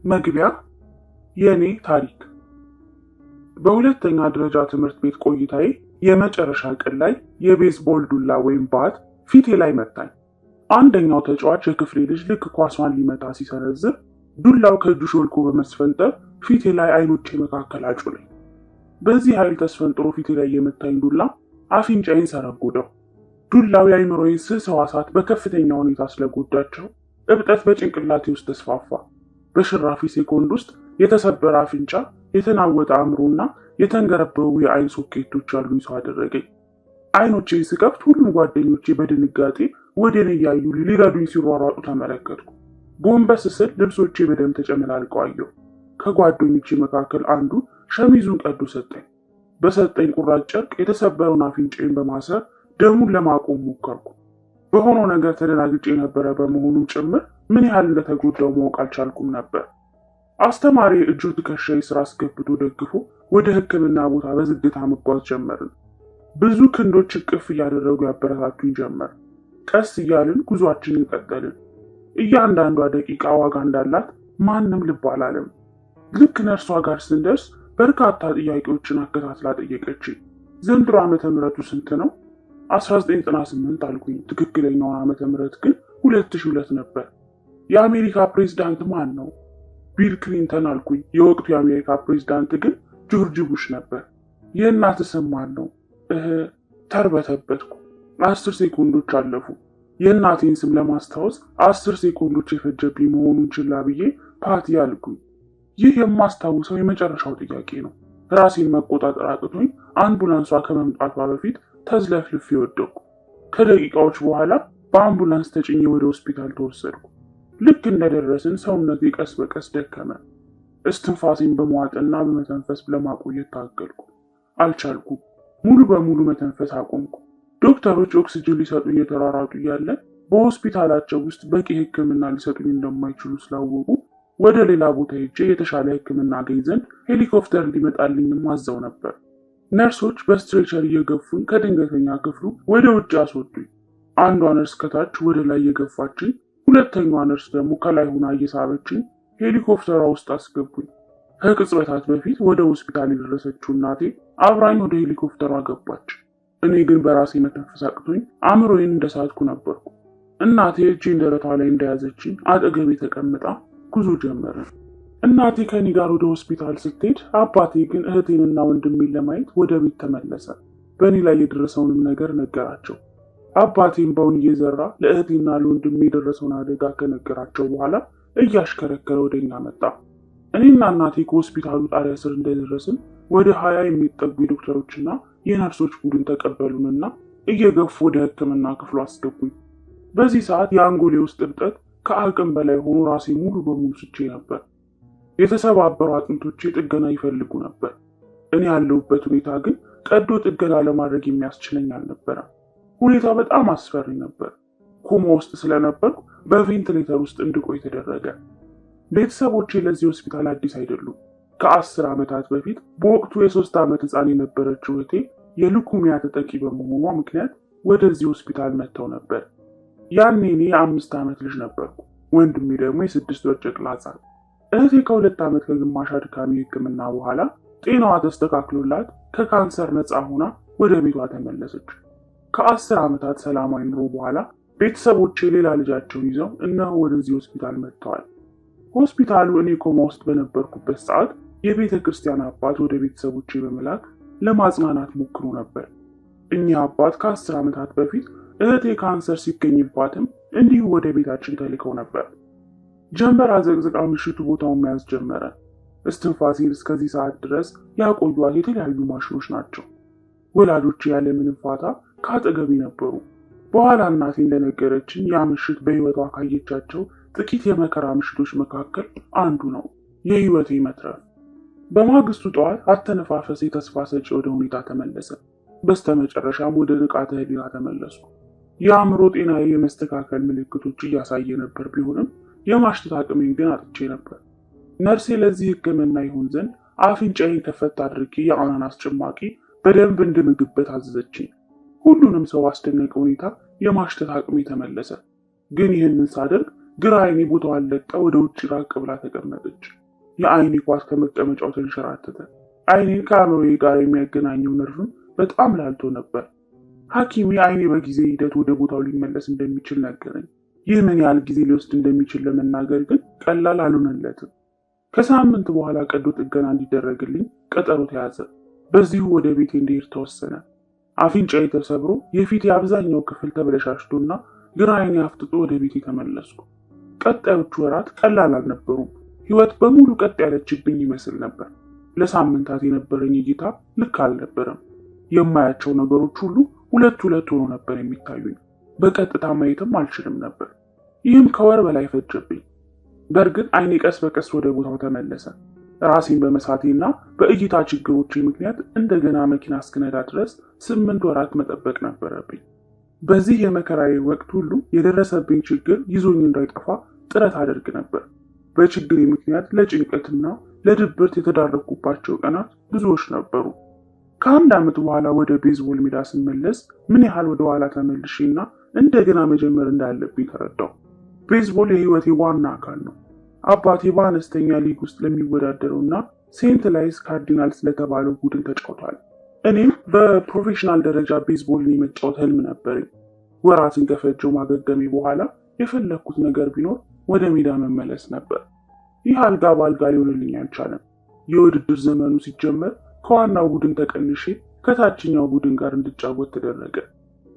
መግቢያ የኔ ታሪክ። በሁለተኛ ደረጃ ትምህርት ቤት ቆይታዬ የመጨረሻ ቀን ላይ የቤዝቦል ዱላ ወይም ባት ፊቴ ላይ መታኝ። አንደኛው ተጫዋች የክፍሌ ልጅ ልክ ኳሷን ሊመታ ሲሰነዝር ዱላው ከእጁ ሾልኮ በመስፈንጠር ፊቴ ላይ አይኖቼ መካከል አጮለኝ። በዚህ ኃይል ተስፈንጥሮ ፊቴ ላይ የመታኝ ዱላ አፍንጫዬን ሰረጎደው። ዱላው የአይምሮዬን ስስ ሕዋሳት በከፍተኛ ሁኔታ ስለጎዳቸው እብጠት በጭንቅላቴ ውስጥ ተስፋፋ። በሽራፊ ሴኮንድ ውስጥ የተሰበረ አፍንጫ፣ የተናወጠ አእምሮና የተንገረበቡ የአይን ሶኬቶች ያሉኝ ሰው አደረገኝ። አይኖቼን ስከፍት ሁሉም ጓደኞቼ በድንጋጤ ወደ እኔ እያዩ ሊረዱኝ ሲሯሯጡ ተመለከትኩ። ጎንበስ ስል ልብሶቼ በደም ተጨመላልቀው አየሁ። ከጓደኞቼ መካከል አንዱ ሸሚዙን ቀዶ ሰጠኝ። በሰጠኝ ቁራጭ ጨርቅ የተሰበረውን አፍንጫዬን በማሰር ደሙን ለማቆም ሞከርኩ። በሆነው ነገር ተደናግጬ የነበረ በመሆኑም ጭምር ምን ያህል እንደተጎዳው ማወቅ አልቻልኩም ነበር። አስተማሪ እጁን ትከሻዬ ስር አስገብቶ ደግፎ ወደ ሕክምና ቦታ በዝግታ መጓዝ ጀመርን። ብዙ ክንዶች እቅፍ እያደረጉ ያበረታቱኝ ጀመር። ቀስ እያልን ጉዟችንን ቀጠልን። እያንዳንዷ ደቂቃ ዋጋ እንዳላት ማንም ልብ አላለም። ልክ ነርሷ ጋር ስንደርስ በርካታ ጥያቄዎችን አከታትላ ጠየቀችኝ። ዘንድሮ ዓመተ ምህረቱ ስንት ነው? 1998 አልኩኝ። ትክክለኛውን ዓመተ ምህረት ግን 2002 ነበር። የአሜሪካ ፕሬዝዳንት ማን ነው? ቢል ክሊንተን አልኩኝ። የወቅቱ የአሜሪካ ፕሬዝዳንት ግን ጆርጅ ቡሽ ነበር። የእናትህ ስም ማን ነው? ተርበተበትኩ። 10 ሴኮንዶች አለፉ። የእናቴን ስም ለማስታወስ 10 ሴኮንዶች የፈጀብኝ መሆኑን ችላ ብዬ ፓቲ አልኩኝ። ይህ የማስታውሰው የመጨረሻው ጥያቄ ነው። ራሴን መቆጣጠር አቅቶኝ አምቡላንሷ ከመምጣቷ በፊት ተዝለፍልፌ ወደቅኩ። ከደቂቃዎች በኋላ በአምቡላንስ ተጭኜ ወደ ሆስፒታል ተወሰድኩ። ልክ እንደደረስን ሰውነቴ ቀስ በቀስ ደከመ። እስትንፋሴን በመዋጥና በመተንፈስ ለማቆየት ታገልኩ። አልቻልኩም። ሙሉ በሙሉ መተንፈስ አቆምኩ። ዶክተሮች ኦክሲጅን ሊሰጡኝ እየተሯሯጡ እያለ በሆስፒታላቸው ውስጥ በቂ ሕክምና ሊሰጡኝ እንደማይችሉ ስላወቁ ወደ ሌላ ቦታ ሄጄ የተሻለ ሕክምና አገኝ ዘንድ ሄሊኮፕተር እንዲመጣልኝም አዘው ነበር። ነርሶች በስትሬቸር እየገፉኝ ከድንገተኛ ክፍሉ ወደ ውጭ አስወጡኝ። አንዷ ነርስ ከታች ወደ ላይ እየገፋችኝ፣ ሁለተኛዋ ነርስ ደግሞ ከላይ ሆና እየሳበችኝ ሄሊኮፕተሯ ውስጥ አስገቡኝ። ከቅጽበታት በፊት ወደ ሆስፒታል የደረሰችው እናቴ አብራኝ ወደ ሄሊኮፕተሯ ገባች። እኔ ግን በራሴ መተንፈስ አቅቶኝ አእምሮዬን እንደሳትኩ ነበርኩ። እናቴ እጄን ደረቷ ላይ እንደያዘችኝ አጠገቤ ተቀምጣ ጉዞ ጀመርን። እናቴ ከኔ ጋር ወደ ሆስፒታል ስትሄድ፣ አባቴ ግን እህቴንና ወንድሜን ለማየት ወደ ቤት ተመለሰ። በእኔ ላይ የደረሰውንም ነገር ነገራቸው። አባቴን በውን እየዘራ ለእህቴና ለወንድሜ የደረሰውን አደጋ ከነገራቸው በኋላ እያሽከረከረ ወደኛ መጣ። እኔና እናቴ ከሆስፒታሉ ጣሪያ ስር እንደደረስን ወደ 20 የሚጠጉ የዶክተሮችና የነርሶች ቡድን ተቀበሉንና እየገፉ ወደ ሕክምና ክፍሉ አስገቡኝ። በዚህ ሰዓት የአንጎሌ ውስጥ እብጠት ከአቅም በላይ ሆኖ ራሴ ሙሉ በሙሉ ስቼ ነበር። የተሰባበሩ አጥንቶቼ ጥገና ይፈልጉ ነበር። እኔ ያለሁበት ሁኔታ ግን ቀዶ ጥገና ለማድረግ የሚያስችለኝ አልነበረም። ሁኔታው በጣም አስፈሪ ነበር። ኮማ ውስጥ ስለነበርኩ በቬንትሌተር ውስጥ እንድቆይ ተደረገ። ቤተሰቦቼ ለዚህ ሆስፒታል አዲስ አይደሉም። ከ10 ዓመታት በፊት በወቅቱ የ3 ዓመት ሕፃን የነበረችው እህቴ የሉኩሚያ ተጠቂ በመሆኗ ምክንያት ወደዚህ ሆስፒታል መጥተው ነበር። ያኔ እኔ የ5 ዓመት ልጅ ነበርኩ። ወንድሜ ደግሞ የ6 ወር ጨቅላ ሕፃን። እህቴ ከ2 ዓመት ከግማሽ አድካሚ ሕክምና በኋላ ጤናዋ ተስተካክሎላት ከካንሰር ነፃ ሆና ወደ ቤቷ ተመለሰች። ከ10 ዓመታት ሰላማዊ ኑሮ በኋላ ቤተሰቦቼ ሌላ ልጃቸውን ይዘው እነሆ ወደዚህ ሆስፒታል መጥተዋል። ሆስፒታሉ እኔ ኮማ ውስጥ በነበርኩበት ሰዓት የቤተ ክርስቲያን አባት ወደ ቤተሰቦቼ በመላክ ለማጽናናት ሞክሮ ነበር። እኚህ አባት ከ10 ዓመታት በፊት እህቴ ካንሰር ሲገኝባትም እንዲሁ ወደ ቤታችን ተልከው ነበር። ጀንበር አዘቅዝቃ ምሽቱ ቦታውን መያዝ ጀመረ። እስትንፋሴን እስከዚህ ሰዓት ድረስ ያቆዩት የተለያዩ ማሽኖች ናቸው። ወላጆቼ ያለምንም ፋታ ከአጠገቤ ነበሩ። በኋላ እናቴ እንደነገረችኝ ያ ምሽት በሕይወቷ ካየቻቸው ጥቂት የመከራ ምሽቶች መካከል አንዱ ነው። የሕይወቴ መትረፍ። በማግስቱ ጠዋት አተነፋፈሴ ተስፋ ሰጪ ወደ ሁኔታ ተመለሰ። በስተመጨረሻም ወደ ንቃተ ህሊና ተመለስኩ። የአእምሮ ጤናዬ የመስተካከል ምልክቶች እያሳየ ነበር። ቢሆንም የማሽተት አቅሜን ግን አጥቼ ነበር። ነርሴ ለዚህ ሕክምና ይሆን ዘንድ አፍንጫዬን ከፈት አድርጌ የአናናስ ጭማቂ በደንብ እንድምግበት አዘዘችኝ። ሁሉንም ሰው አስደነቀ ሁኔታ የማሽተት አቅሜ ተመለሰ። ግን ይህንን ሳደርግ ግራ አይኔ ቦታዋን ለቃ ወደ ውጭ ራቅ ብላ ተቀመጠች። የአይኔ ኳስ ከመቀመጫው ተንሸራተተ። አይኔን ከአእምሮዬ ጋር የሚያገናኘው ነርቭም በጣም ላልቶ ነበር። ሐኪሙ የአይኔ በጊዜ ሂደት ወደ ቦታው ሊመለስ እንደሚችል ነገረኝ። ይህ ምን ያህል ጊዜ ሊወስድ እንደሚችል ለመናገር ግን ቀላል አልሆነለትም። ከሳምንት በኋላ ቀዶ ጥገና እንዲደረግልኝ ቀጠሮ ተያዘ። በዚሁ ወደ ቤቴ እንድሄድ ተወሰነ። አፍንጫዬ ተሰብሮ የፊቴ አብዛኛው ክፍል ተበለሻሽቶና ግራ አይኔ አፍጥጦ ወደ ቤቴ ተመለስኩ። ቀጣዮቹ ወራት ቀላል አልነበሩም። ህይወት በሙሉ ቀጥ ያለችብኝ ይመስል ነበር። ለሳምንታት የነበረኝ እይታ ልክ አልነበረም። የማያቸው ነገሮች ሁሉ ሁለት ሆኖ ነበር የሚታዩኝ። በቀጥታ ማየትም አልችልም ነበር። ይህም ከወር በላይ ፈጀብኝ። በእርግጥ አይኔ ቀስ በቀስ ወደ ቦታው ተመለሰ። ራሴን በመሳቴና በእይታ ችግሮች ምክንያት እንደገና መኪና እስክነዳ ድረስ 8 ወራት መጠበቅ ነበረብኝ። በዚህ የመከራዬ ወቅት ሁሉ የደረሰብኝ ችግር ይዞኝ እንዳይጠፋ ጥረት አደርግ ነበር። በችግሬ ምክንያት ለጭንቀትና ለድብርት የተዳረኩባቸው ቀናት ብዙዎች ነበሩ። ከአንድ ዓመት በኋላ ወደ ቤዝቦል ሜዳ ስመለስ ምን ያህል ወደ ኋላ ተመልሼና እንደገና መጀመር እንዳለብኝ ተረዳሁ። ቤዝቦል የህይወቴ ዋና አካል ነው። አባቴ በአነስተኛ ሊግ ውስጥ ለሚወዳደረውና ሴንት ላይስ ካርዲናልስ ለተባለው ቡድን ተጫውቷል። እኔም በፕሮፌሽናል ደረጃ ቤዝቦልን የመጫወት ህልም ነበረኝ። ወራትን ከፈጀው ማገገሜ በኋላ የፈለግኩት ነገር ቢኖር ወደ ሜዳ መመለስ ነበር። ይህ አልጋ በአልጋ ሊሆንልኝ አልቻለም። የውድድር ዘመኑ ሲጀመር ከዋናው ቡድን ተቀንሼ ከታችኛው ቡድን ጋር እንድጫወት ተደረገ።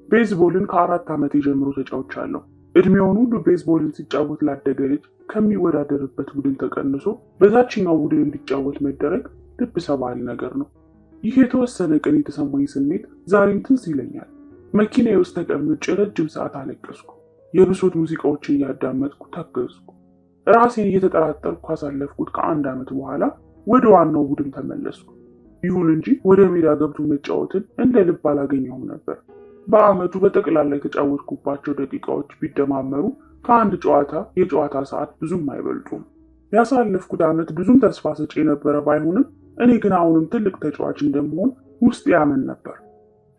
ቤዝቦልን ከ4 ዓመቴ ጀምሮ ተጫውቻለሁ። እድሜውን ሁሉ ቤዝቦልን ሲጫወት ላደገ ልጅ ከሚወዳደርበት ቡድን ተቀንሶ በታችኛው ቡድን እንዲጫወት መደረግ ልብ ሰባሪ ነገር ነው። ይህ የተወሰነ ቀን የተሰማኝ ስሜት ዛሬም ትዝ ይለኛል። መኪናዬ ውስጥ ተቀምጬ ረጅም ሰዓት አለቀስኩ። የብሶት ሙዚቃዎችን እያዳመጥኩ ታገዝኩ። ራሴን እየተጠራጠርኩ ካሳለፍኩት ከ1 ዓመት በኋላ ወደ ዋናው ቡድን ተመለስኩ። ይሁን እንጂ ወደ ሜዳ ገብቶ መጫወትን እንደ ልብ አላገኘሁም ነበር። በአመቱ በጠቅላላ የተጫወትኩባቸው ደቂቃዎች ቢደማመሩ ከአንድ የጨዋታ ሰዓት ብዙም አይበልጡም። ያሳለፍኩት ዓመት ብዙም ተስፋ ሰጪ የነበረ ባይሆንም እኔ ግን አሁንም ትልቅ ተጫዋች እንደምሆን ውስጥ ያምን ነበር።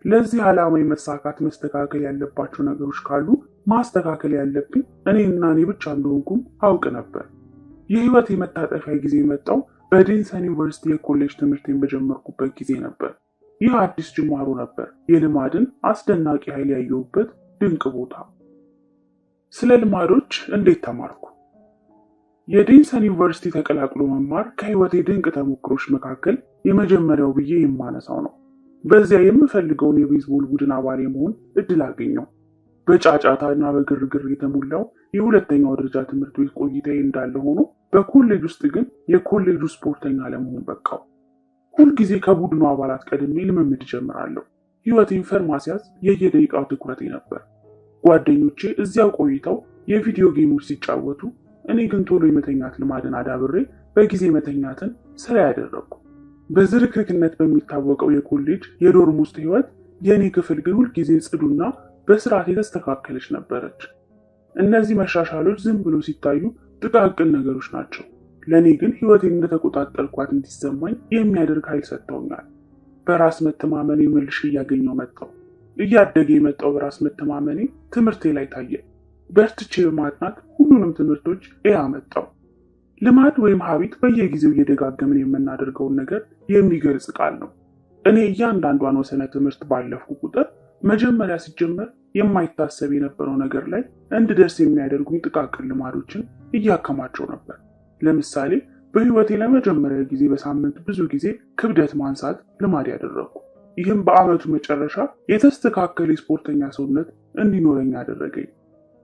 ለዚህ ዓላማ መሳካት መስተካከል ያለባቸው ነገሮች ካሉ ማስተካከል ያለብኝ እኔና እኔ ብቻ እንደሆንኩም አውቅ ነበር። የህይወት የመታጠፊያ ጊዜ የመጣው በዴንሰን ዩኒቨርሲቲ የኮሌጅ ትምህርቴን በጀመርኩበት ጊዜ ነበር። ይህ አዲስ ጅማሮ ነበር። የልማድን አስደናቂ ኃይል ያየሁበት ድንቅ ቦታ። ስለ ልማዶች እንዴት ተማርኩ? የዴንሰን ዩኒቨርሲቲ ተቀላቅሎ መማር ከህይወቴ ድንቅ ተሞክሮች መካከል የመጀመሪያው ብዬ የማነሳው ነው። በዚያ የምፈልገውን የቤዝቦል ቡድን አባል የመሆን እድል አገኘው። በጫጫታ እና በግርግር የተሞላው የሁለተኛው ደረጃ ትምህርት ቤት ቆይታዬ እንዳለ ሆኖ በኮሌጅ ውስጥ ግን የኮሌጁ ስፖርተኛ ለመሆን በቃው። ሁልጊዜ ከቡድኑ አባላት ቀድሜ ልምምድ ጀምራለሁ። ህይወቴን ፈር ማስያዝ የየደቂቃው ትኩረቴ ነበር። ጓደኞቼ እዚያው ቆይተው የቪዲዮ ጌሞች ሲጫወቱ፣ እኔ ግን ቶሎ የመተኛት ልማድን አዳብሬ በጊዜ መተኛትን ስራ ያደረግኩ። በዝርክርክነት በሚታወቀው የኮሌጅ የዶርም ውስጥ ህይወት የእኔ ክፍል ግን ሁልጊዜ ጽዱና በስርዓት የተስተካከለች ነበረች። እነዚህ መሻሻሎች ዝም ብሎ ሲታዩ ጥቃቅን ነገሮች ናቸው። ለእኔ ግን ህይወቴን እንደተቆጣጠርኳት እንዲሰማኝ የሚያደርግ ኃይል ሰጥተውኛል። በራስ መተማመኔ መልሼ እያገኘው መጣው። እያደገ የመጣው በራስ መተማመኔ ትምህርቴ ላይ ታየ። በርትቼ በማጥናት ሁሉንም ትምህርቶች አመጣው። ልማድ ወይም ሀቢት በየጊዜው እየደጋገምን የምናደርገውን ነገር የሚገልጽ ቃል ነው። እኔ እያንዳንዷን ወሰነ ትምህርት ባለፍኩ ቁጥር መጀመሪያ ሲጀመር የማይታሰብ የነበረው ነገር ላይ እንድደርስ የሚያደርጉኝ ጥቃቅን ልማዶችን እያከማቸው ነበር። ለምሳሌ በህይወቴ ለመጀመሪያ ጊዜ በሳምንት ብዙ ጊዜ ክብደት ማንሳት ልማድ ያደረኩ። ይህም በአመቱ መጨረሻ የተስተካከለ የስፖርተኛ ሰውነት እንዲኖረኝ ያደረገኝ።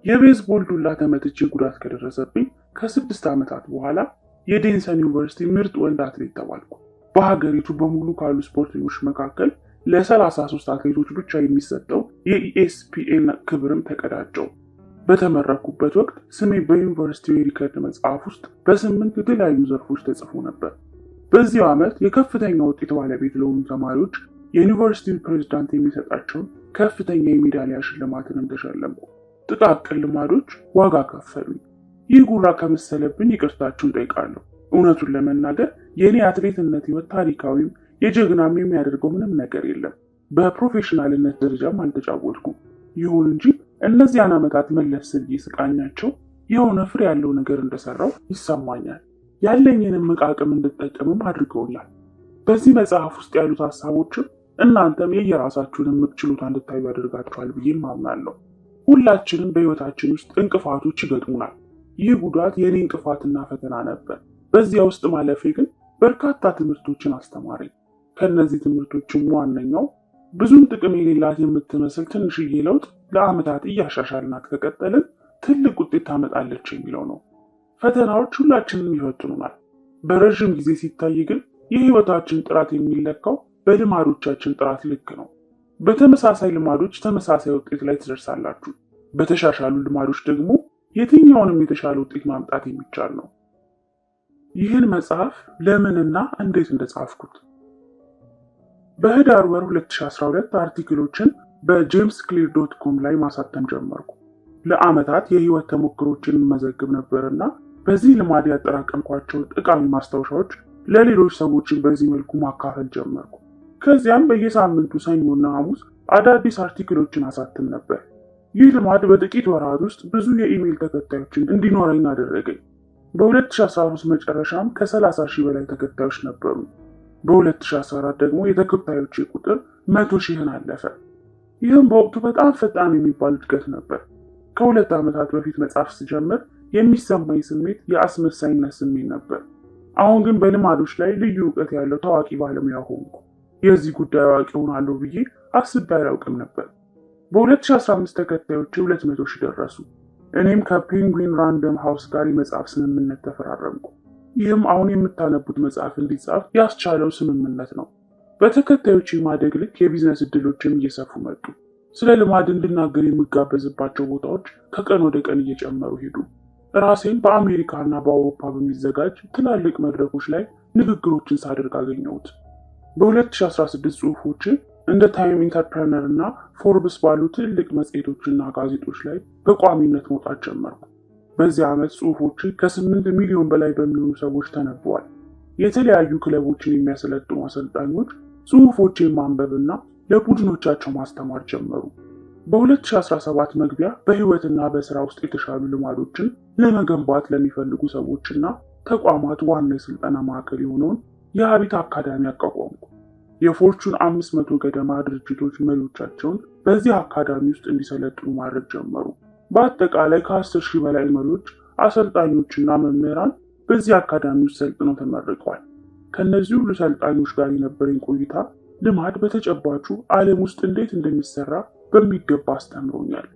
የቤዝቦል ዱላ ተመትቼ ጉዳት ከደረሰብኝ ከ6 ዓመታት በኋላ የዴንሰን ዩኒቨርሲቲ ምርጥ ወንድ አትሌት ተባልኩ። በሀገሪቱ በሙሉ ካሉ ስፖርተኞች መካከል ለ33 አትሌቶች ብቻ የሚሰጠው የኢኤስፒኤን ክብርም ተቀዳጀው። በተመረኩበት ወቅት ስሜ በዩኒቨርሲቲው የሪከርድ መጽሐፍ ውስጥ በ8 የተለያዩ ዘርፎች ተጽፎ ነበር። በዚህ ዓመት የከፍተኛ ውጤት ባለቤት ለሆኑ ተማሪዎች የዩኒቨርሲቲው ፕሬዝዳንት የሚሰጣቸውን ከፍተኛ የሜዳሊያ ሽልማትንም ተሸለምኩ። ጥቃቅን ልማዶች ዋጋ ከፈሉኝ። ይህ ጉራ ከመሰለብኝ ይቅርታችሁን ጠይቃለሁ። እውነቱን ለመናገር የእኔ አትሌትነት ህይወት ታሪካዊም የጀግናም የሚያደርገው ምንም ነገር የለም። በፕሮፌሽናልነት ደረጃም አልተጫወትኩም። ይሁን እንጂ እነዚያን ዓመታት መለስ ብዬ ስቃኛቸው የሆነ ፍሬ ያለው ነገር እንደሰራው ይሰማኛል። ያለኝንም አቅም እንድጠቀምም አድርገውኛል። በዚህ መጽሐፍ ውስጥ ያሉት ሀሳቦችም እናንተም የየራሳችሁን እምቅ ችሎታ እንድታዩ ያደርጋችኋል ብዬም አምናለሁ። ሁላችንም በህይወታችን ውስጥ እንቅፋቶች ይገጥሙናል። ይህ ጉዳት የኔ እንቅፋትና ፈተና ነበር። በዚያ ውስጥ ማለፌ ግን በርካታ ትምህርቶችን አስተማረኝ። ከነዚህ ትምህርቶችም ዋነኛው ብዙም ጥቅም የሌላት የምትመስል ትንሽዬ ለውጥ ለዓመታት እያሻሻልናት ከቀጠልን ትልቅ ውጤት ታመጣለች የሚለው ነው። ፈተናዎች ሁላችንም ይፈትኑናል። በረዥም ጊዜ ሲታይ ግን የህይወታችን ጥራት የሚለካው በልማዶቻችን ጥራት ልክ ነው። በተመሳሳይ ልማዶች ተመሳሳይ ውጤት ላይ ትደርሳላችሁ። በተሻሻሉ ልማዶች ደግሞ የትኛውንም የተሻለ ውጤት ማምጣት የሚቻል ነው። ይህን መጽሐፍ ለምንና እንዴት እንደጻፍኩት በህዳር ወር 2012 አርቲክሎችን በjamesclear.com ላይ ማሳተም ጀመርኩ። ለዓመታት የህይወት ተሞክሮችን መዘግብ ነበርና በዚህ ልማድ ያጠራቀምኳቸው ጠቃሚ ማስታወሻዎች ለሌሎች ሰዎችን በዚህ መልኩ ማካፈል ጀመርኩ። ከዚያም በየሳምንቱ ሰኞና ሐሙስ አዳዲስ አርቲክሎችን አሳትም ነበር። ይህ ልማድ በጥቂት ወራት ውስጥ ብዙ የኢሜይል ተከታዮችን እንዲኖረኝ አደረገኝ። በ2013 መጨረሻም ከ30,000 በላይ ተከታዮች ነበሩ። በ2014 ደግሞ የተከታዮች ቁጥር 100,000ን አለፈ። ይህም በወቅቱ በጣም ፈጣን የሚባል እድገት ነበር። ከ2 ዓመታት በፊት መጻፍ ስጀምር የሚሰማኝ ስሜት የአስመሳይነት ስሜት ነበር። አሁን ግን በልማዶች ላይ ልዩ እውቀት ያለው ታዋቂ ባለሙያ ሆንኩ። የዚህ ጉዳይ አዋቂ ሆናለሁ ብዬ አስቤ አላውቅም ነበር። በ2015 ተከታዮች 200,000 ደረሱ። እኔም ከፔንጉዊን ራንደም ሃውስ ጋር የመጽሐፍ ስምምነት ተፈራረምኩ። ይህም አሁን የምታነቡት መጽሐፍ እንዲጻፍ ያስቻለው ስምምነት ነው። በተከታዮች የማደግ ልክ የቢዝነስ እድሎችም እየሰፉ መጡ። ስለ ልማድ እንድናገር የምጋበዝባቸው ቦታዎች ከቀን ወደ ቀን እየጨመሩ ሄዱ። ራሴን በአሜሪካና በአውሮፓ በሚዘጋጅ ትላልቅ መድረኮች ላይ ንግግሮችን ሳደርግ አገኘሁት። በ2016 ጽሑፎችን እንደ ታይም ኢንተርፕረነር እና ፎርብስ ባሉ ትልቅ መጽሔቶችና ጋዜጦች ላይ በቋሚነት መውጣት ጀመርኩ። በዚህ ዓመት ጽሑፎች ከ8 ሚሊዮን በላይ በሚሆኑ ሰዎች ተነበዋል። የተለያዩ ክለቦችን የሚያሰለጥኑ አሰልጣኞች ጽሑፎችን ማንበብና ለቡድኖቻቸው ማስተማር ጀመሩ። በ2017 መግቢያ በህይወትና በስራ ውስጥ የተሻሉ ልማዶችን ለመገንባት ለሚፈልጉ ሰዎችና ተቋማት ዋና የስልጠና ማዕከል የሆነውን የሀቢት አካዳሚ አቋቋምኩ። የፎርቹን 500 ገደማ ድርጅቶች መሪዎቻቸውን በዚህ አካዳሚ ውስጥ እንዲሰለጥኑ ማድረግ ጀመሩ። በአጠቃላይ ከ10,000 በላይ መሪዎች፣ አሰልጣኞችና መምህራን በዚህ አካዳሚ ውስጥ ሰልጥነው ተመርቀዋል። ከነዚህ ሁሉ ሰልጣኞች ጋር የነበረኝ ቆይታ ልማድ በተጨባጩ ዓለም ውስጥ እንዴት እንደሚሰራ በሚገባ አስተምሮኛል።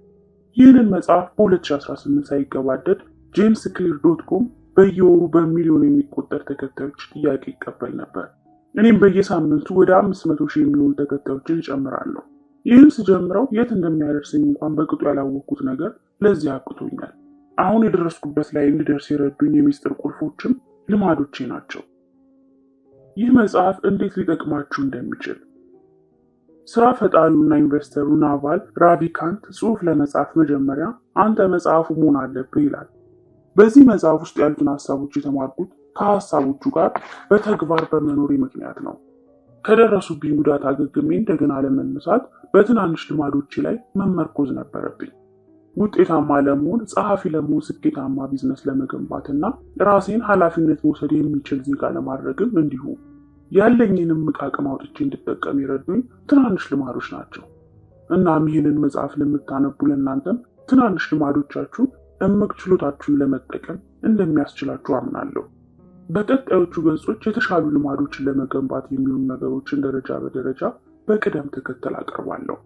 ይህንን መጽሐፍ በ2018 ሳይገባደድ jamesclear.com በየወሩ በሚሊዮን የሚቆጠር ተከታዮች ጥያቄ ይቀበል ነበር። እኔም በየሳምንቱ ወደ 500,000 የሚሆኑ ተከታዮችን እጨምራለሁ። ይህን ስጀምረው የት እንደሚያደርሰኝ እንኳን በቅጡ ያላወቅኩት ነገር ለዚህ አብቅቶኛል። አሁን የደረስኩበት ላይ እንድደርስ የረዱኝ የሚስጥር ቁልፎችም ልማዶቼ ናቸው። ይህ መጽሐፍ እንዴት ሊጠቅማችሁ እንደሚችል ስራ ፈጣሪውና ኢንቨስተሩ ናቫል ራቪካንት ጽሑፍ ለመጻፍ መጀመሪያ አንተ መጽሐፉ መሆን አለብህ ይላል። በዚህ መጽሐፍ ውስጥ ያሉትን ሀሳቦች የተማርኩት ከሀሳቦቹ ጋር በተግባር በመኖሪ ምክንያት ነው። ከደረሱብኝ ጉዳት አገግሜ እንደገና ለመነሳት በትናንሽ ልማዶቼ ላይ መመርኮዝ ነበረብኝ። ውጤታማ ለመሆን፣ ጸሐፊ ለመሆን፣ ስኬታማ ቢዝነስ ለመገንባትና ራሴን ኃላፊነት መውሰድ የሚችል ዜጋ ለማድረግም እንዲሁ ያለኝንም አቅም አውጥቼ እንድጠቀም የረዱኝ ትናንሽ ልማዶች ናቸው። እናም ይህንን መጽሐፍ ለምታነቡ ለእናንተም ትናንሽ ልማዶቻችሁ እምቅ ችሎታችሁን ለመጠቀም እንደሚያስችላችሁ አምናለሁ። በቀጣዮቹ ገጾች የተሻሉ ልማዶችን ለመገንባት የሚሆኑ ነገሮችን ደረጃ በደረጃ በቅደም ተከተል አቀርባለሁ።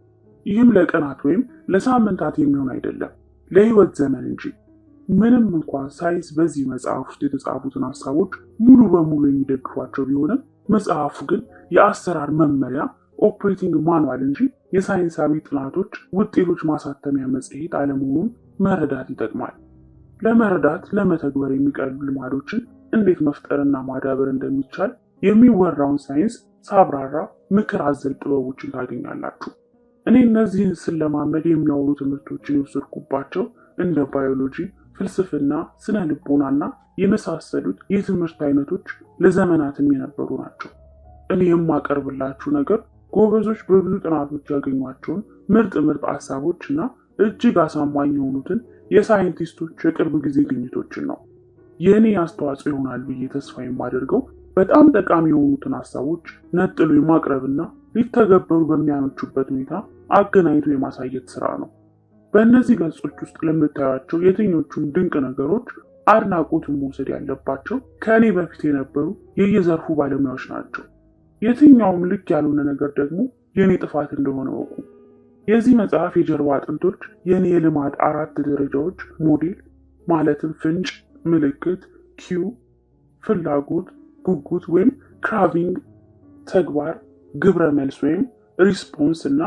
ይህም ለቀናት ወይም ለሳምንታት የሚሆን አይደለም፣ ለህይወት ዘመን እንጂ። ምንም እንኳን ሳይንስ በዚህ መጽሐፍ ውስጥ የተጻፉትን ሀሳቦች ሙሉ በሙሉ የሚደግፏቸው ቢሆንም መጽሐፉ ግን የአሰራር መመሪያ ኦፕሬቲንግ ማኑዋል እንጂ የሳይንሳዊ ጥናቶች ውጤቶች ማሳተሚያ መጽሔት አለመሆኑን መረዳት ይጠቅማል። ለመረዳት ለመተግበር የሚቀርቡ ልማዶችን እንዴት መፍጠርና ማዳበር እንደሚቻል የሚወራውን ሳይንስ ሳብራራ ምክር አዘል ጥበቦችን ታገኛላችሁ። እኔ እነዚህን ስለማመድ የሚያወሩ ትምህርቶችን የወሰድኩባቸው እንደ ባዮሎጂ፣ ፍልስፍና፣ ስነ ልቦናና የመሳሰሉት የትምህርት አይነቶች ለዘመናትም የነበሩ ናቸው። እኔ የማቀርብላችሁ ነገር ጎበዞች በብዙ ጥናቶች ያገኟቸውን ምርጥ ሀሳቦች እና እጅግ አሳማኝ የሆኑትን የሳይንቲስቶች የቅርብ ጊዜ ግኝቶችን ነው። የእኔ አስተዋጽኦ ይሆናል ብዬ ተስፋ የማደርገው በጣም ጠቃሚ የሆኑትን ሀሳቦች ነጥሎ የማቅረብና ሊተገበሩ በሚያመቹበት ሁኔታ አገናኝቶ የማሳየት ስራ ነው። በእነዚህ ገጾች ውስጥ ለምታዩቸው የትኞቹም ድንቅ ነገሮች አድናቆትን መውሰድ ያለባቸው ከእኔ በፊት የነበሩ የየዘርፉ ባለሙያዎች ናቸው። የትኛውም ልክ ያልሆነ ነገር ደግሞ የእኔ ጥፋት እንደሆነ ወቁ። የዚህ መጽሐፍ የጀርባ አጥንቶች የእኔ የልማድ 4 ደረጃዎች ሞዴል ማለትም ፍንጭ፣ ምልክት፣ ኪው፣ ፍላጎት፣ ጉጉት ወይም ክራቪንግ፣ ተግባር፣ ግብረ መልስ ወይም ሪስፖንስ እና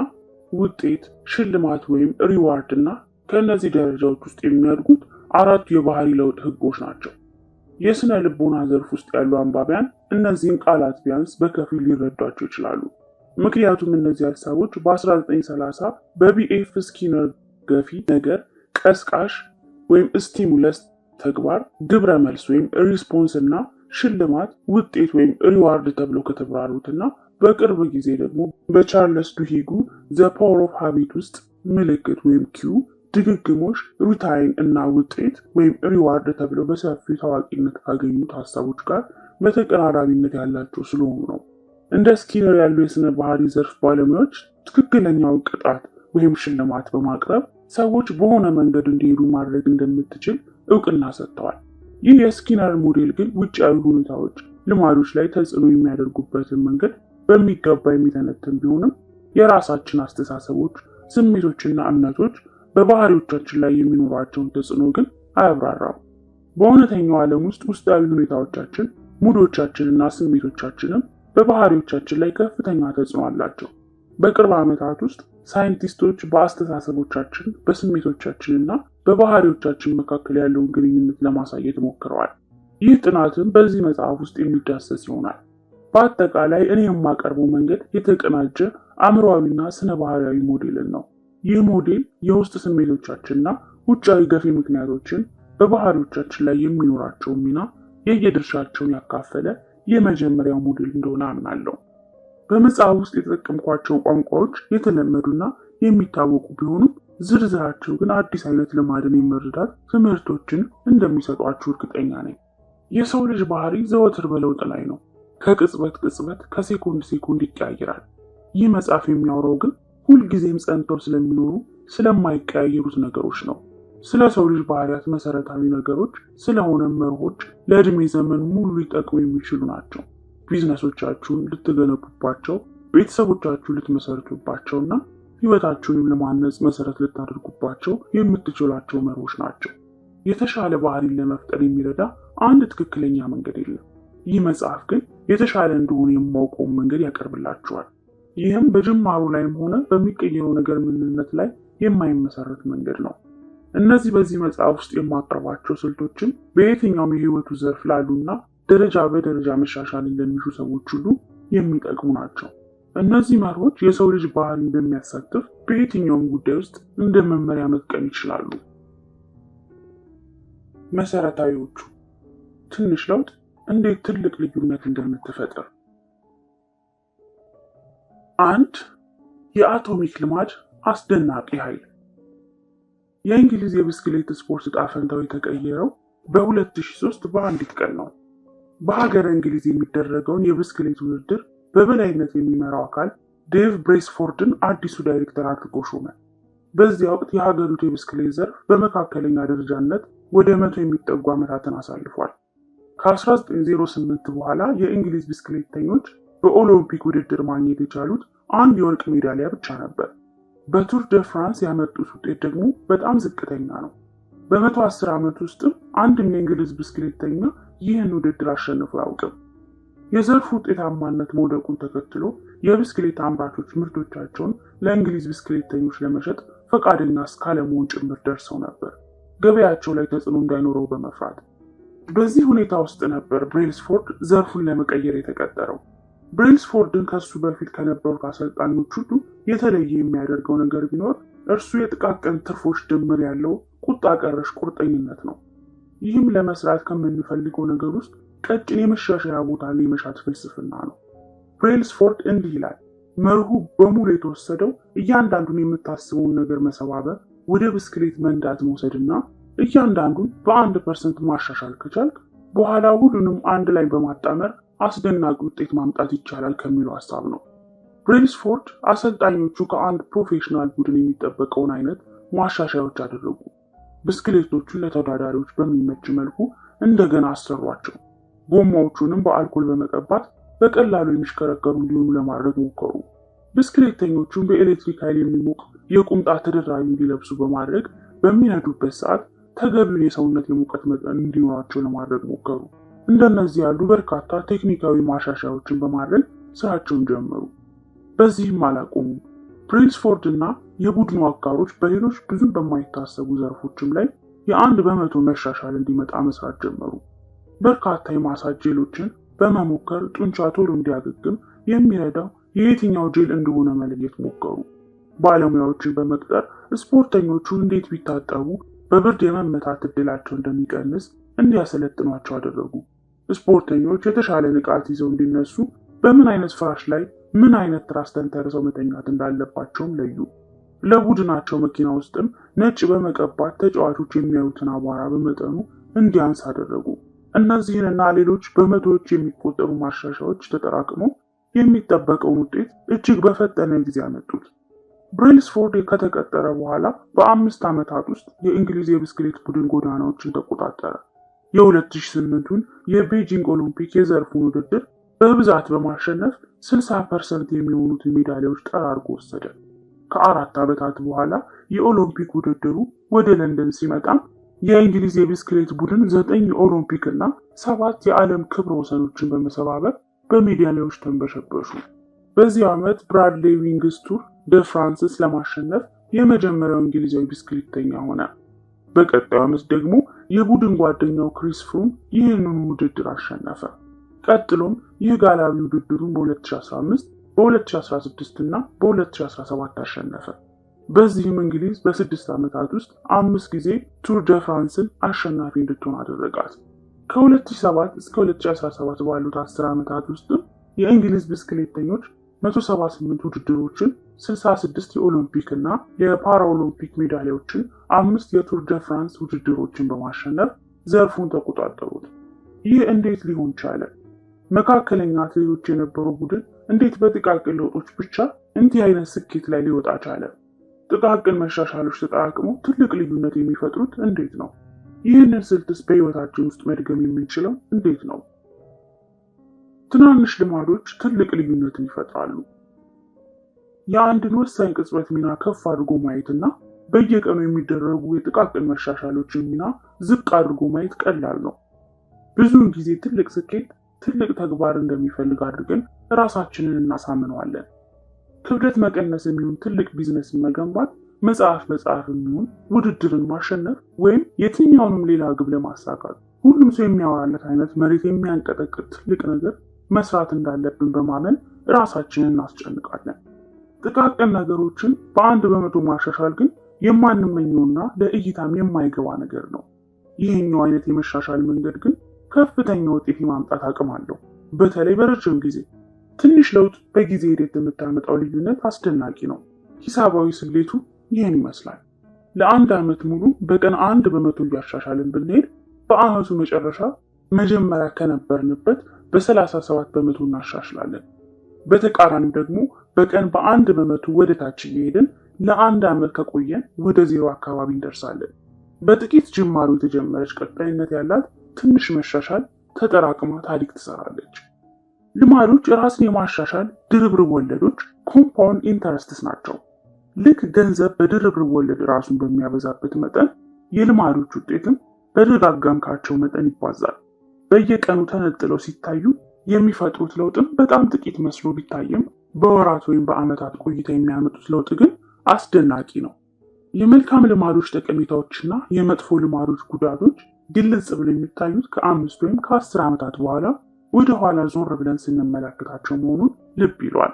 ውጤት፣ ሽልማት ወይም ሪዋርድ እና ከእነዚህ ደረጃዎች ውስጥ የሚያድጉት 4 የባህሪ ለውጥ ህጎች ናቸው። የስነ ልቦና ዘርፍ ውስጥ ያሉ አንባቢያን እነዚህን ቃላት ቢያንስ በከፊል ሊረዷቸው ይችላሉ። ምክንያቱም እነዚህ ሀሳቦች በ1930 በቢኤፍ ስኪነር ገፊ ነገር፣ ቀስቃሽ ወይም ስቲሙለስ ተግባር፣ ግብረ መልስ ወይም ሪስፖንስ እና ሽልማት፣ ውጤት ወይም ሪዋርድ ተብለው ከተብራሩትና በቅርብ ጊዜ ደግሞ በቻርለስ ዱሂጉ ዘ ፓወር ኦፍ ሃቢት ውስጥ ምልክት ወይም ኪው፣ ድግግሞሽ፣ ሩታይን እና ውጤት ወይም ሪዋርድ ተብለው በሰፊው ታዋቂነት ካገኙት ሀሳቦች ጋር በተቀራራቢነት ያላቸው ስለሆኑ ነው። እንደ ስኪነር ያሉ የስነ ባህሪ ዘርፍ ባለሙያዎች ትክክለኛውን ቅጣት ወይም ሽልማት በማቅረብ ሰዎች በሆነ መንገድ እንዲሄዱ ማድረግ እንደምትችል እውቅና ሰጥተዋል። ይህ የስኪነር ሞዴል ግን ውጫዊ ሁኔታዎች፣ ልማዶች ላይ ተጽዕኖ የሚያደርጉበትን መንገድ በሚገባ የሚተነትን ቢሆንም የራሳችን አስተሳሰቦች፣ ስሜቶችና እምነቶች በባህሪዎቻችን ላይ የሚኖራቸውን ተጽዕኖ ግን አያብራራም። በእውነተኛው ዓለም ውስጥ ውስጣዊ ሁኔታዎቻችን፣ ሙዶቻችንና ስሜቶቻችንም በባህሪዎቻችን ላይ ከፍተኛ ተጽዕኖ አላቸው። በቅርብ ዓመታት ውስጥ ሳይንቲስቶች በአስተሳሰቦቻችን፣ በስሜቶቻችንና በባህሪዎቻችን መካከል ያለውን ግንኙነት ለማሳየት ሞክረዋል። ይህ ጥናትም በዚህ መጽሐፍ ውስጥ የሚዳሰስ ይሆናል። በአጠቃላይ እኔ የማቀርበው መንገድ የተቀናጀ አእምሯዊና ስነ ባህሪያዊ ሞዴልን ነው። ይህ ሞዴል የውስጥ ስሜቶቻችንና ውጫዊ ገፊ ምክንያቶችን በባህሪዎቻችን ላይ የሚኖራቸውን ሚና የየድርሻቸውን ያካፈለ የመጀመሪያው ሞዴል እንደሆነ አምናለሁ። በመጽሐፍ ውስጥ የተጠቀምኳቸው ቋንቋዎች የተለመዱና የሚታወቁ ቢሆኑም ዝርዝራቸው ግን አዲስ አይነት ልማድን የመረዳት ትምህርቶችን እንደሚሰጧችሁ እርግጠኛ ነኝ። የሰው ልጅ ባህሪ ዘወትር በለውጥ ላይ ነው። ከቅጽበት ቅጽበት፣ ከሴኮንድ ሴኮንድ ይቀያየራል። ይህ መጽሐፍ የሚያወራው ግን ሁልጊዜም ጸንተው ስለሚኖሩ ስለማይቀያየሩት ነገሮች ነው። ስለ ሰው ልጅ ባህሪያት መሰረታዊ ነገሮች ስለሆነ መርሆች ለዕድሜ ዘመን ሙሉ ሊጠቅሙ የሚችሉ ናቸው። ቢዝነሶቻችሁን ልትገነቡባቸው፣ ቤተሰቦቻችሁን ልትመሰርቱባቸውና ህይወታችሁንም ለማነጽ መሰረት ልታደርጉባቸው የምትችሏቸው መርሆች ናቸው። የተሻለ ባህሪን ለመፍጠር የሚረዳ አንድ ትክክለኛ መንገድ የለም። ይህ መጽሐፍ ግን የተሻለ እንደሆነ የማውቀውን መንገድ ያቀርብላችኋል። ይህም በጅማሩ ላይም ሆነ በሚቀየረው ነገር ምንነት ላይ የማይመሰረት መንገድ ነው። እነዚህ በዚህ መጽሐፍ ውስጥ የማቀርባቸው ስልቶችን በየትኛውም የህይወቱ ዘርፍ ላሉና ደረጃ በደረጃ መሻሻልን ለሚሹ ሰዎች ሁሉ የሚጠቅሙ ናቸው። እነዚህ መርሆች የሰው ልጅ ባህሪን በሚያሳትፍ በየትኛውም ጉዳይ ውስጥ እንደ መመሪያ መጥቀም ይችላሉ። መሰረታዊዎቹ ትንሽ ለውጥ እንዴት ትልቅ ልዩነት እንደምትፈጥር። 1. የአቶሚክ ልማድ አስደናቂ ኃይል። የእንግሊዝ የብስክሌት ስፖርት ዕጣ ፈንታው የተቀየረው በ2003 በአንዲት ቀን ነው። በሀገረ እንግሊዝ የሚደረገውን የብስክሌት ውድድር በበላይነት የሚመራው አካል ዴቭ ብሬስፎርድን አዲሱ ዳይሬክተር አድርጎ ሾመ። በዚያ ወቅት የሀገሪቱ የብስክሌት ዘርፍ በመካከለኛ ደረጃነት ወደ 100 የሚጠጉ ዓመታትን አሳልፏል። ከ1908 በኋላ የእንግሊዝ ብስክሌተኞች በኦሎምፒክ ውድድር ማግኘት የቻሉት አንድ የወርቅ ሜዳሊያ ብቻ ነበር። በቱር ደ ፍራንስ ያመጡት ውጤት ደግሞ በጣም ዝቅተኛ ነው። በ110 ዓመት ውስጥም አንድም የእንግሊዝ ብስክሌተኛ ይህን ውድድር አሸንፎ አያውቅም። የዘርፉ ውጤታማነት መውደቁን ተከትሎ የብስክሌት አምራቾች ምርቶቻቸውን ለእንግሊዝ ብስክሌተኞች ለመሸጥ ፈቃደኛ እስካለመሆን ጭምር ደርሰው ነበር፣ ገበያቸው ላይ ተጽዕኖ እንዳይኖረው በመፍራት። በዚህ ሁኔታ ውስጥ ነበር ብሬልስፎርድ ዘርፉን ለመቀየር የተቀጠረው። ብሬልስፎርድን ከሱ በፊት ከነበሩት አሰልጣኞች ሁሉ የተለየ የሚያደርገው ነገር ቢኖር እርሱ የጥቃቅን ትርፎች ድምር ያለው ቁጣ ቀረሽ ቁርጠኝነት ነው። ይህም ለመስራት ከምንፈልገው ነገር ውስጥ ቀጭን የመሻሻያ ቦታ ላይ መሻት ፍልስፍና ነው። ብሬልስፎርድ እንዲህ ይላል፣ መርሁ በሙሉ የተወሰደው እያንዳንዱን የምታስበውን ነገር መሰባበር፣ ወደ ብስክሌት መንዳት መውሰድና እያንዳንዱን በ1% ማሻሻል ከቻልክ በኋላ ሁሉንም አንድ ላይ በማጣመር አስደናቂ ውጤት ማምጣት ይቻላል ከሚለው ሐሳብ ነው። ብሬልስፎርድ አሰልጣኞቹ ከአንድ ፕሮፌሽናል ቡድን የሚጠበቀውን አይነት ማሻሻያዎች አደረጉ። ብስክሌቶቹን ለተወዳዳሪዎች በሚመች መልኩ እንደገና አሰሯቸው። ጎማዎቹንም በአልኮል በመቀባት በቀላሉ የሚሽከረከሩ እንዲሆኑ ለማድረግ ሞከሩ። ብስክሌተኞቹን በኤሌክትሪክ ኃይል የሚሞቅ የቁምጣ ተደራቢ እንዲለብሱ በማድረግ በሚነዱበት ሰዓት ተገቢውን የሰውነት የሙቀት መጠን እንዲኖራቸው ለማድረግ ሞከሩ። እንደነዚህ ያሉ በርካታ ቴክኒካዊ ማሻሻያዎችን በማድረግ ስራቸውን ጀመሩ። በዚህም አላቆሙም። ብሬልስፎርድ እና የቡድኑ አጋሮች በሌሎች ብዙም በማይታሰቡ ዘርፎችም ላይ የ1% መሻሻል እንዲመጣ መስራት ጀመሩ። በርካታ የማሳጅ ጄሎችን በመሞከር ጡንቻ ቶሎ እንዲያገግም የሚረዳው የየትኛው ጄል እንደሆነ መለየት ሞከሩ። ባለሙያዎችን በመቅጠር ስፖርተኞቹ እንዴት ቢታጠቡ በብርድ የመመታት እድላቸው እንደሚቀንስ እንዲያሰለጥኗቸው አደረጉ። ስፖርተኞች የተሻለ ንቃት ይዘው እንዲነሱ በምን አይነት ፍራሽ ላይ ምን አይነት ትራስ ተንተርሰው መተኛት እንዳለባቸውም ለዩ። ለቡድናቸው መኪና ውስጥም ነጭ በመቀባት ተጫዋቾች የሚያዩትን አቧራ በመጠኑ እንዲያንስ አደረጉ። እነዚህንና ሌሎች በመቶዎች የሚቆጠሩ ማሻሻያዎች ተጠራቅመው የሚጠበቀውን ውጤት እጅግ በፈጠነ ጊዜ አመጡት። ብሬልስፎርድ ከተቀጠረ በኋላ በ5 ዓመታት ውስጥ የእንግሊዝ የብስክሌት ቡድን ጎዳናዎችን ተቆጣጠረ። የ2008ቱን የቤጂንግ ኦሎምፒክ የዘርፉን ውድድር በብዛት በማሸነፍ 60% የሚሆኑትን ሜዳሊያዎች ጠራርጎ ወሰደ። ከ4 ዓመታት በኋላ የኦሎምፒክ ውድድሩ ወደ ለንደን ሲመጣም የእንግሊዝ የብስክሌት ቡድን 9 የኦሎምፒክ እና 7 የዓለም ክብረ ወሰኖችን በመሰባበር በሜዳሊያዎች ተንበሸበሹ። በዚህ ዓመት ብራድሌ ዊንግስ ቱር ደ ፍራንስስ ለማሸነፍ የመጀመሪያው እንግሊዛዊ ብስክሌተኛ ሆነ። በቀጣዩ ዓመት ደግሞ የቡድን ጓደኛው ክሪስ ፍሩም ይህንኑ ውድድር አሸነፈ። ቀጥሎም ይህ ጋላቢ ውድድሩን በ2015፣ በ2016 እና በ2017 አሸነፈ። በዚህም እንግሊዝ በ6 ዓመታት ውስጥ 5 ጊዜ ቱር ደ ፍራንስን አሸናፊ እንድትሆን አደረጋት። ከ2007 እስከ 2017 ባሉት 10 ዓመታት ውስጥም የእንግሊዝ ብስክሌተኞች 178 ውድድሮችን፣ 66 የኦሎምፒክ እና የፓራኦሎምፒክ ሜዳሊያዎችን፣ 5 የቱር ደ ፍራንስ ውድድሮችን በማሸነፍ ዘርፉን ተቆጣጠሩት። ይህ እንዴት ሊሆን ቻለ? መካከለኛ አትሌቶች የነበረው ቡድን እንዴት በጥቃቅን ለውጦች ብቻ እንዲህ አይነት ስኬት ላይ ሊወጣ ቻለ? ጥቃቅን መሻሻሎች ተጠራቅመው ትልቅ ልዩነት የሚፈጥሩት እንዴት ነው? ይህንን ስልትስ በህይወታችን ውስጥ መድገም የምንችለው እንዴት ነው? ትናንሽ ልማዶች ትልቅ ልዩነትን ይፈጥራሉ። የአንድን ወሳኝ ቅጽበት ሚና ከፍ አድርጎ ማየትና በየቀኑ የሚደረጉ የጥቃቅን መሻሻሎችን ሚና ዝቅ አድርጎ ማየት ቀላል ነው። ብዙውን ጊዜ ትልቅ ስኬት ትልቅ ተግባር እንደሚፈልግ አድርገን ራሳችንን እናሳምነዋለን። ክብደት መቀነስ የሚሆን ትልቅ ቢዝነስን መገንባት፣ መጽሐፍ መጽሐፍ የሚሆን ውድድርን ማሸነፍ ወይም የትኛውንም ሌላ ግብ ለማሳካት ሁሉም ሰው የሚያወራለት አይነት መሬት የሚያንቀጠቅጥ ትልቅ ነገር መስራት እንዳለብን በማመን ራሳችንን እናስጨንቃለን። ጥቃቅን ነገሮችን በ1% ማሻሻል ግን የማንመኘውና ለእይታም የማይገባ ነገር ነው። ይህኛው አይነት የመሻሻል መንገድ ግን ከፍተኛ ውጤት የማምጣት አቅም አለው። በተለይ በረጅም ጊዜ ትንሽ ለውጥ በጊዜ ሂደት የምታመጣው ልዩነት አስደናቂ ነው። ሂሳባዊ ስሌቱ ይህን ይመስላል። ለ1 ዓመት ሙሉ በቀን 1% እያሻሻልን ብንሄድ በዓመቱ መጨረሻ መጀመሪያ ከነበርንበት በ37% እናሻሽላለን። በተቃራኒው ደግሞ በቀን በ1% ወደ ታች እየሄድን ለ1 ዓመት ከቆየን ወደ 0 አካባቢ እንደርሳለን። በጥቂት ጅማሩ የተጀመረች ቀጣይነት ያላት ትንሽ መሻሻል ተጠራቅማ ታሪክ ትሰራለች። ልማዶች ራስን የማሻሻል ድርብርብ ወለዶች ኮምፓውንድ ኢንተረስትስ ናቸው። ልክ ገንዘብ በድርብርብ ወለድ ራሱን በሚያበዛበት መጠን የልማዶች ውጤትም በደጋገምካቸው መጠን ይባዛል። በየቀኑ ተነጥለው ሲታዩ የሚፈጥሩት ለውጥም በጣም ጥቂት መስሎ ቢታይም በወራት ወይም በዓመታት ቆይታ የሚያመጡት ለውጥ ግን አስደናቂ ነው። የመልካም ልማዶች ጠቀሜታዎችና የመጥፎ ልማዶች ጉዳቶች ግልጽ ብለው የሚታዩት ከ5 ወይም ከ10 ዓመታት በኋላ ወደ ኋላ ዞር ብለን ስንመለከታቸው መሆኑን ልብ ይሏል።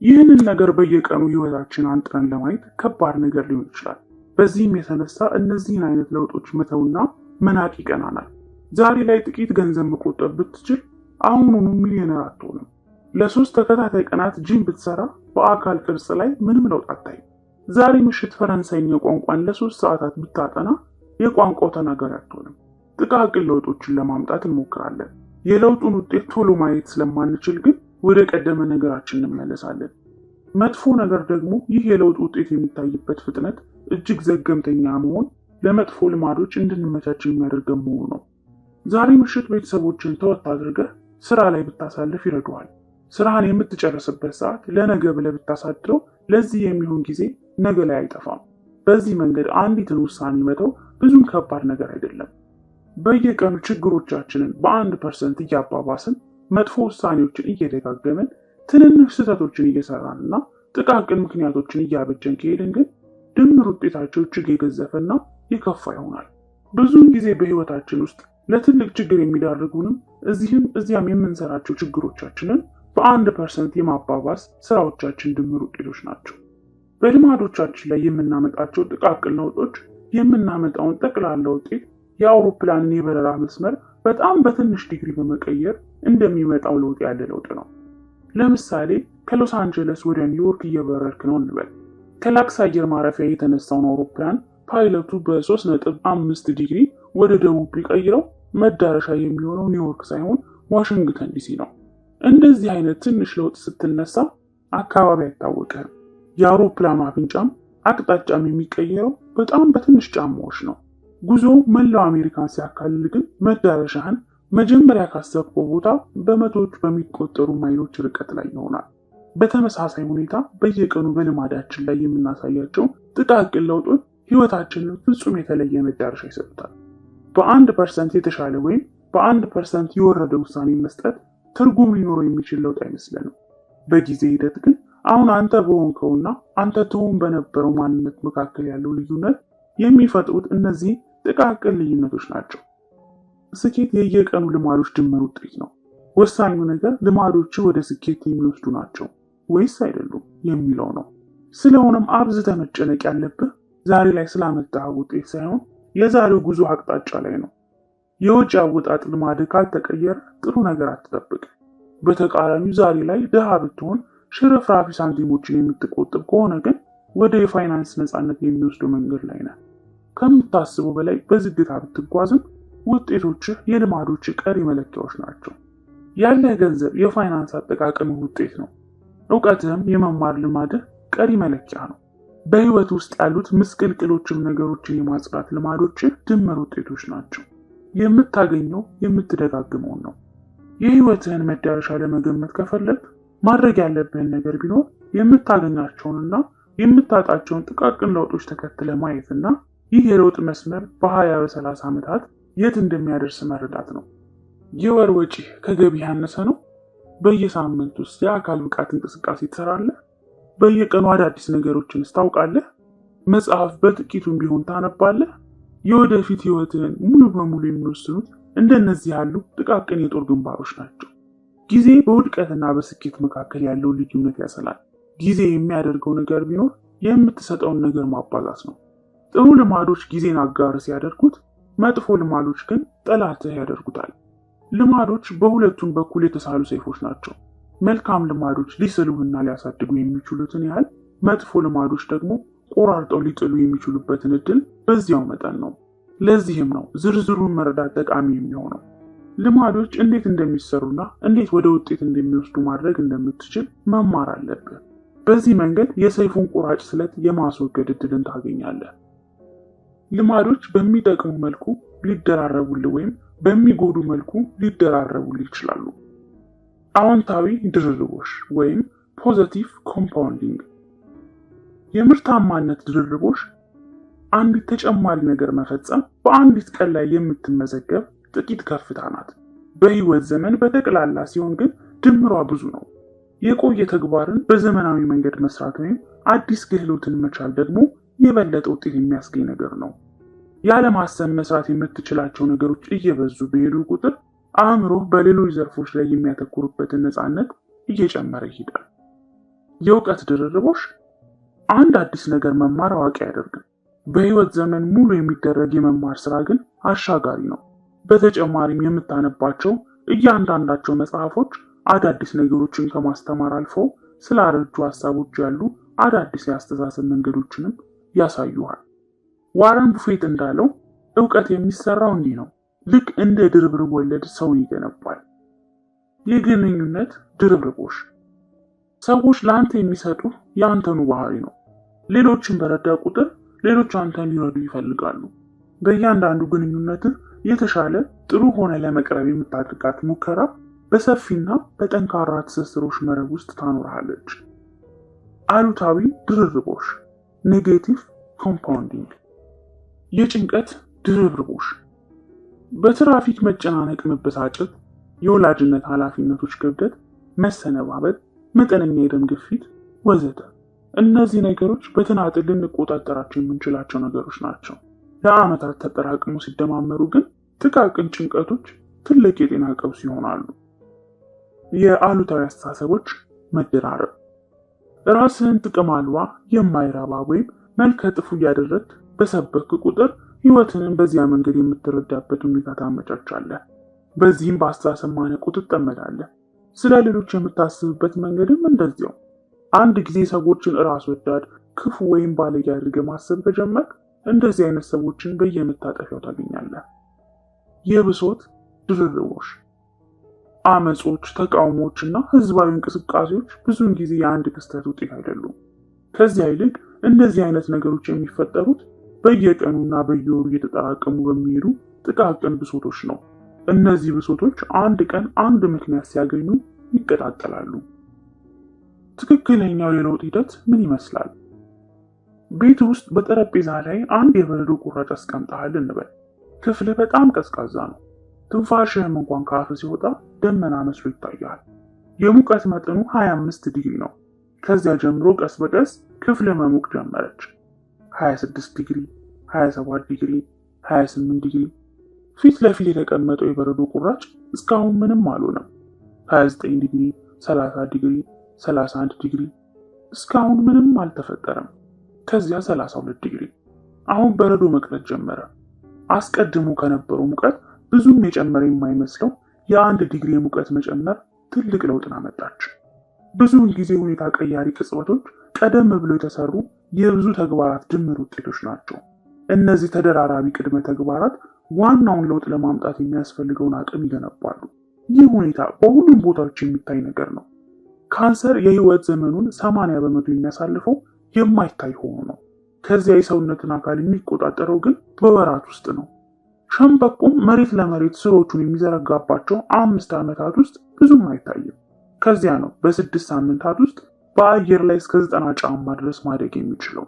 ይህንን ነገር በየቀኑ ህይወታችን አንጥረን ለማየት ከባድ ነገር ሊሆን ይችላል። በዚህም የተነሳ እነዚህን አይነት ለውጦች መተውና መናቅ ይቀናናል። ዛሬ ላይ ጥቂት ገንዘብ መቆጠብ ብትችል አሁኑኑ ሚሊዮነር አትሆንም። ለ3 ተከታታይ ቀናት ጂም ብትሰራ በአካል ቅርጽ ላይ ምንም ለውጥ አታይም። ዛሬ ምሽት ፈረንሳይኛ ቋንቋን ለ3 ሰዓታት ብታጠና የቋንቋው ተናጋሪ አትሆንም። ጥቃቅን ለውጦችን ለማምጣት እንሞክራለን። የለውጡን ውጤት ቶሎ ማየት ስለማንችል ግን ወደ ቀደመ ነገራችን እንመለሳለን። መጥፎ ነገር ደግሞ ይህ የለውጥ ውጤት የሚታይበት ፍጥነት እጅግ ዘገምተኛ መሆን ለመጥፎ ልማዶች እንድንመቻች የሚያደርገን መሆኑ ነው። ዛሬ ምሽት ቤተሰቦችን ተወት አድርገህ ስራ ላይ ብታሳልፍ ይረዱሃል። ስራህን የምትጨርስበት ሰዓት ለነገ ብለህ ብታሳድረው ለዚህ የሚሆን ጊዜ ነገ ላይ አይጠፋም። በዚህ መንገድ አንዲትን ውሳኔ መተው ብዙም ከባድ ነገር አይደለም። በየቀኑ ችግሮቻችንን በ1% እያባባስን መጥፎ ውሳኔዎችን እየደጋገመን ትንንሽ ስህተቶችን እየሰራን እና ጥቃቅን ምክንያቶችን እያበጀን ከሄድን ግን ድምር ውጤታቸው እጅግ የገዘፈና የከፋ ይሆናል። ብዙውን ጊዜ በህይወታችን ውስጥ ለትልቅ ችግር የሚዳርጉንም እዚህም እዚያም የምንሰራቸው ችግሮቻችንን በ1% የማባባስ ስራዎቻችን ድምር ውጤቶች ናቸው። በልማዶቻችን ላይ የምናመጣቸው ጥቃቅን ለውጦች የምናመጣውን ጠቅላላ ውጤት የአውሮፕላንን የበረራ መስመር በጣም በትንሽ ዲግሪ በመቀየር እንደሚመጣው ለውጥ ያለ ለውጥ ነው። ለምሳሌ ከሎስ አንጀለስ ወደ ኒውዮርክ እየበረርክ ነው እንበል። ከላክስ አየር ማረፊያ የተነሳውን አውሮፕላን ፓይለቱ በ3.5 ዲግሪ ወደ ደቡብ ቢቀይረው መዳረሻ የሚሆነው ኒውዮርክ ሳይሆን ዋሽንግተን ዲሲ ነው። እንደዚህ አይነት ትንሽ ለውጥ ስትነሳ አካባቢ አይታወቅም። የአውሮፕላኑ አፍንጫም አቅጣጫም የሚቀየረው በጣም በትንሽ ጫማዎች ነው። ጉዞ መላው አሜሪካን ሲያካልል ግን መዳረሻህን መጀመሪያ ካሰብከው ቦታ በመቶዎች በሚቆጠሩ ማይሎች ርቀት ላይ ይሆናል። በተመሳሳይ ሁኔታ በየቀኑ በልማዳችን ላይ የምናሳያቸው ጥቃቅን ለውጦች ህይወታችንን ፍጹም የተለየ መዳረሻ ይሰጡታል። በ1% የተሻለ ወይም በ1% የወረደ ውሳኔ መስጠት ትርጉም ሊኖረው የሚችል ለውጥ አይመስለንም። በጊዜ ሂደት ግን አሁን አንተ በሆንከውና አንተ ትሆን በነበረው ማንነት መካከል ያለው ልዩነት የሚፈጥሩት እነዚህ ጥቃቅን ልዩነቶች ናቸው። ስኬት የየቀኑ ልማዶች ድምር ውጤት ነው። ወሳኙ ነገር ልማዶች ወደ ስኬት የሚወስዱ ናቸው ወይስ አይደሉም የሚለው ነው። ስለሆነም አብዝተህ መጨነቅ ያለብህ ዛሬ ላይ ስላመጣኸው ውጤት ሳይሆን የዛሬው ጉዞ አቅጣጫ ላይ ነው። የወጪ አወጣጥ ልማድ ካልተቀየረ ጥሩ ነገር አትጠብቅ። በተቃራኒው ዛሬ ላይ ድሃ ብትሆን ሽርፍራፊ ሳንቲሞችን የምትቆጥብ ከሆነ ግን ወደ የፋይናንስ ነፃነት የሚወስደው መንገድ ላይ ነህ። ከምታስበው በላይ በዝግታ ብትጓዝም ውጤቶችህ የልማዶችህ ቀሪ መለኪያዎች ናቸው። ያለህ ገንዘብ የፋይናንስ አጠቃቀምህ ውጤት ነው። እውቀትህም የመማር ልማድህ ቀሪ መለኪያ ነው። በህይወት ውስጥ ያሉት ምስቅልቅሎችም ነገሮችን የማጽዳት ልማዶችህ ድምር ውጤቶች ናቸው። የምታገኘው የምትደጋግመውን ነው። የህይወትህን መዳረሻ ለመገመት ከፈለግ ማድረግ ያለብህን ነገር ቢኖር የምታገኛቸውንና የምታጣቸውን ጥቃቅን ለውጦች ተከትለ ማየትና ይህ የለውጥ መስመር በ20-30 ዓመታት የት እንደሚያደርስ መረዳት ነው። የወር ወጪ ከገቢ ያነሰ ነው? በየሳምንቱ ውስጥ የአካል ብቃት እንቅስቃሴ ትሰራለህ? በየቀኑ አዳዲስ ነገሮችን ታውቃለህ? መጽሐፍ በጥቂቱም ቢሆን ታነባለህ? የወደፊት ህይወትህን ሙሉ በሙሉ የሚወስኑት እንደነዚህ ያሉ ጥቃቅን የጦር ግንባሮች ናቸው። ጊዜ በውድቀትና በስኬት መካከል ያለው ልዩነት ያሰላል። ጊዜ የሚያደርገው ነገር ቢኖር የምትሰጠውን ነገር ማባዛት ነው። ጥሩ ልማዶች ጊዜን አጋር ሲያደርጉት፣ መጥፎ ልማዶች ግን ጠላትህ ያደርጉታል። ልማዶች በሁለቱም በኩል የተሳሉ ሰይፎች ናቸው። መልካም ልማዶች ሊስሉህና ሊያሳድጉ የሚችሉትን ያህል መጥፎ ልማዶች ደግሞ ቆራርጠው ሊጥሉ የሚችሉበትን እድል በዚያው መጠን ነው። ለዚህም ነው ዝርዝሩን መረዳት ጠቃሚ የሚሆነው። ልማዶች እንዴት እንደሚሰሩና እንዴት ወደ ውጤት እንደሚወስዱ ማድረግ እንደምትችል መማር አለብህ። በዚህ መንገድ የሰይፉን ቁራጭ ስለት የማስወገድ እድልን ታገኛለህ። ልማዶች በሚጠቅሙ መልኩ ሊደራረቡልህ ወይም በሚጎዱ መልኩ ሊደራረቡልህ ይችላሉ። አዎንታዊ ድርርቦሽ ወይም ፖዚቲቭ ኮምፓውንዲንግ። የምርታማነት ድርርቦሽ አንዲት ተጨማሪ ነገር መፈጸም በአንዲት ቀን ላይ የምትመዘገብ ጥቂት ከፍታ ናት። በህይወት ዘመን በጠቅላላ ሲሆን ግን ድምሯ ብዙ ነው። የቆየ ተግባርን በዘመናዊ መንገድ መስራት ወይም አዲስ ክህሎትን መቻል ደግሞ የበለጠ ውጤት የሚያስገኝ ነገር ነው። ያለማሰብ መስራት የምትችላቸው ነገሮች እየበዙ በሄዱ ቁጥር አእምሮ በሌሎች ዘርፎች ላይ የሚያተኩሩበትን ነፃነት እየጨመረ ይሄዳል። የእውቀት ድርርቦሽ አንድ አዲስ ነገር መማር አዋቂ አያደርግም። በህይወት ዘመን ሙሉ የሚደረግ የመማር ስራ ግን አሻጋሪ ነው። በተጨማሪም የምታነባቸው እያንዳንዳቸው መጽሐፎች አዳዲስ ነገሮችን ከማስተማር አልፈው ስላረጁ ሀሳቦች ያሉ አዳዲስ የአስተሳሰብ መንገዶችንም ያሳዩሃል። ዋረን ቡፌት እንዳለው እውቀት የሚሰራው እንዲህ ነው። ልክ እንደ ድርብርብ ወለድ ሰውን ይገነባል። የግንኙነት ድርብርቦሽ ሰዎች ለአንተ የሚሰጡህ የአንተኑ ባህሪ ነው። ሌሎችን በረዳ ቁጥር ሌሎች አንተን ሊረዱ ይፈልጋሉ። በእያንዳንዱ ግንኙነትህ የተሻለ ጥሩ ሆነ ለመቅረብ የምታደርጋት ሙከራ በሰፊና በጠንካራ ትስስሮች መረብ ውስጥ ታኖርሃለች። አሉታዊ ድርርቦሽ ኔጌቲቭ ኮምፓውንዲንግ የጭንቀት ድርብርቦሽ በትራፊክ መጨናነቅ መበሳጨት፣ የወላጅነት ኃላፊነቶች ክብደት፣ መሰነባበት፣ መጠነኛ የደም ግፊት ወዘተ። እነዚህ ነገሮች በተናጥል ልንቆጣጠራቸው የምንችላቸው ነገሮች ናቸው። ለዓመታት ተጠራቅሞ ሲደማመሩ ግን ጥቃቅን ጭንቀቶች ትልቅ የጤና ቀውስ ይሆናሉ። የአሉታዊ አስተሳሰቦች መደራረብ ራስህን ጥቅም አልባ፣ የማይረባ ወይም መልከ ጥፉ እያደረግህ በሰበክ ቁጥር ህይወትንም በዚያ መንገድ የምትረዳበት ሁኔታ ታመቻቻለህ። በዚህም በአስተሳሰብ ማነቆ ትጠመዳለህ። ስለ ሌሎች የምታስብበት መንገድም እንደዚያው። አንድ ጊዜ ሰዎችን ራስ ወዳድ፣ ክፉ ወይም ባለጌ አድርገህ ማሰብ ከጀመርክ እንደዚህ አይነት ሰዎችን በየመታጠፊያው ታገኛለህ። የብሶት ድርርቦሽ አመጾች፣ ተቃውሞዎች እና ህዝባዊ እንቅስቃሴዎች ብዙውን ጊዜ የአንድ ክስተት ውጤት አይደሉም። ከዚያ ይልቅ እንደዚህ አይነት ነገሮች የሚፈጠሩት በየቀኑና በየወሩ እየተጠራቀሙ በሚሄዱ ጥቃቅን ብሶቶች ነው። እነዚህ ብሶቶች አንድ ቀን አንድ ምክንያት ሲያገኙ ይቀጣጠላሉ። ትክክለኛው የለውጥ ሂደት ምን ይመስላል? ቤት ውስጥ በጠረጴዛ ላይ አንድ የበረዶ ቁራጭ አስቀምጠሃል እንበል። ክፍልህ በጣም ቀዝቃዛ ነው። ትንፋሽህም እንኳን ከአፍ ሲወጣ ደመና መስሎ ይታያል። የሙቀት መጠኑ 25 ዲግሪ ነው። ከዚያ ጀምሮ ቀስ በቀስ ክፍል መሞቅ ጀመረች። 26 ዲግሪ፣ 27 ዲግሪ፣ 28 ዲግሪ። ፊት ለፊት የተቀመጠው የበረዶ ቁራጭ እስካሁን ምንም አልሆነም። 29 ዲግሪ፣ 30 ዲግሪ፣ 31 ዲግሪ። እስካሁን ምንም አልተፈጠረም። ከዚያ 32 ዲግሪ። አሁን በረዶ መቅለጥ ጀመረ። አስቀድሞ ከነበረው ሙቀት ብዙም የጨመረ የማይመስለው የአንድ ዲግሪ የሙቀት መጨመር ትልቅ ለውጥን አመጣች። ብዙውን ጊዜ ሁኔታ ቀያሪ ቅጽበቶች ቀደም ብሎ የተሰሩ የብዙ ተግባራት ድምር ውጤቶች ናቸው። እነዚህ ተደራራቢ ቅድመ ተግባራት ዋናውን ለውጥ ለማምጣት የሚያስፈልገውን አቅም ይገነባሉ። ይህ ሁኔታ በሁሉም ቦታዎች የሚታይ ነገር ነው። ካንሰር የህይወት ዘመኑን 80 በመቶ የሚያሳልፈው የማይታይ ሆኖ ነው። ከዚያ የሰውነትን አካል የሚቆጣጠረው ግን በወራት ውስጥ ነው። ሸምበቆም መሬት ለመሬት ስሮቹን የሚዘረጋባቸው 5 ዓመታት ውስጥ ብዙም አይታይም። ከዚያ ነው በ6 ሳምንታት ውስጥ በአየር ላይ እስከ 90 ጫማ ድረስ ማደግ የሚችለው።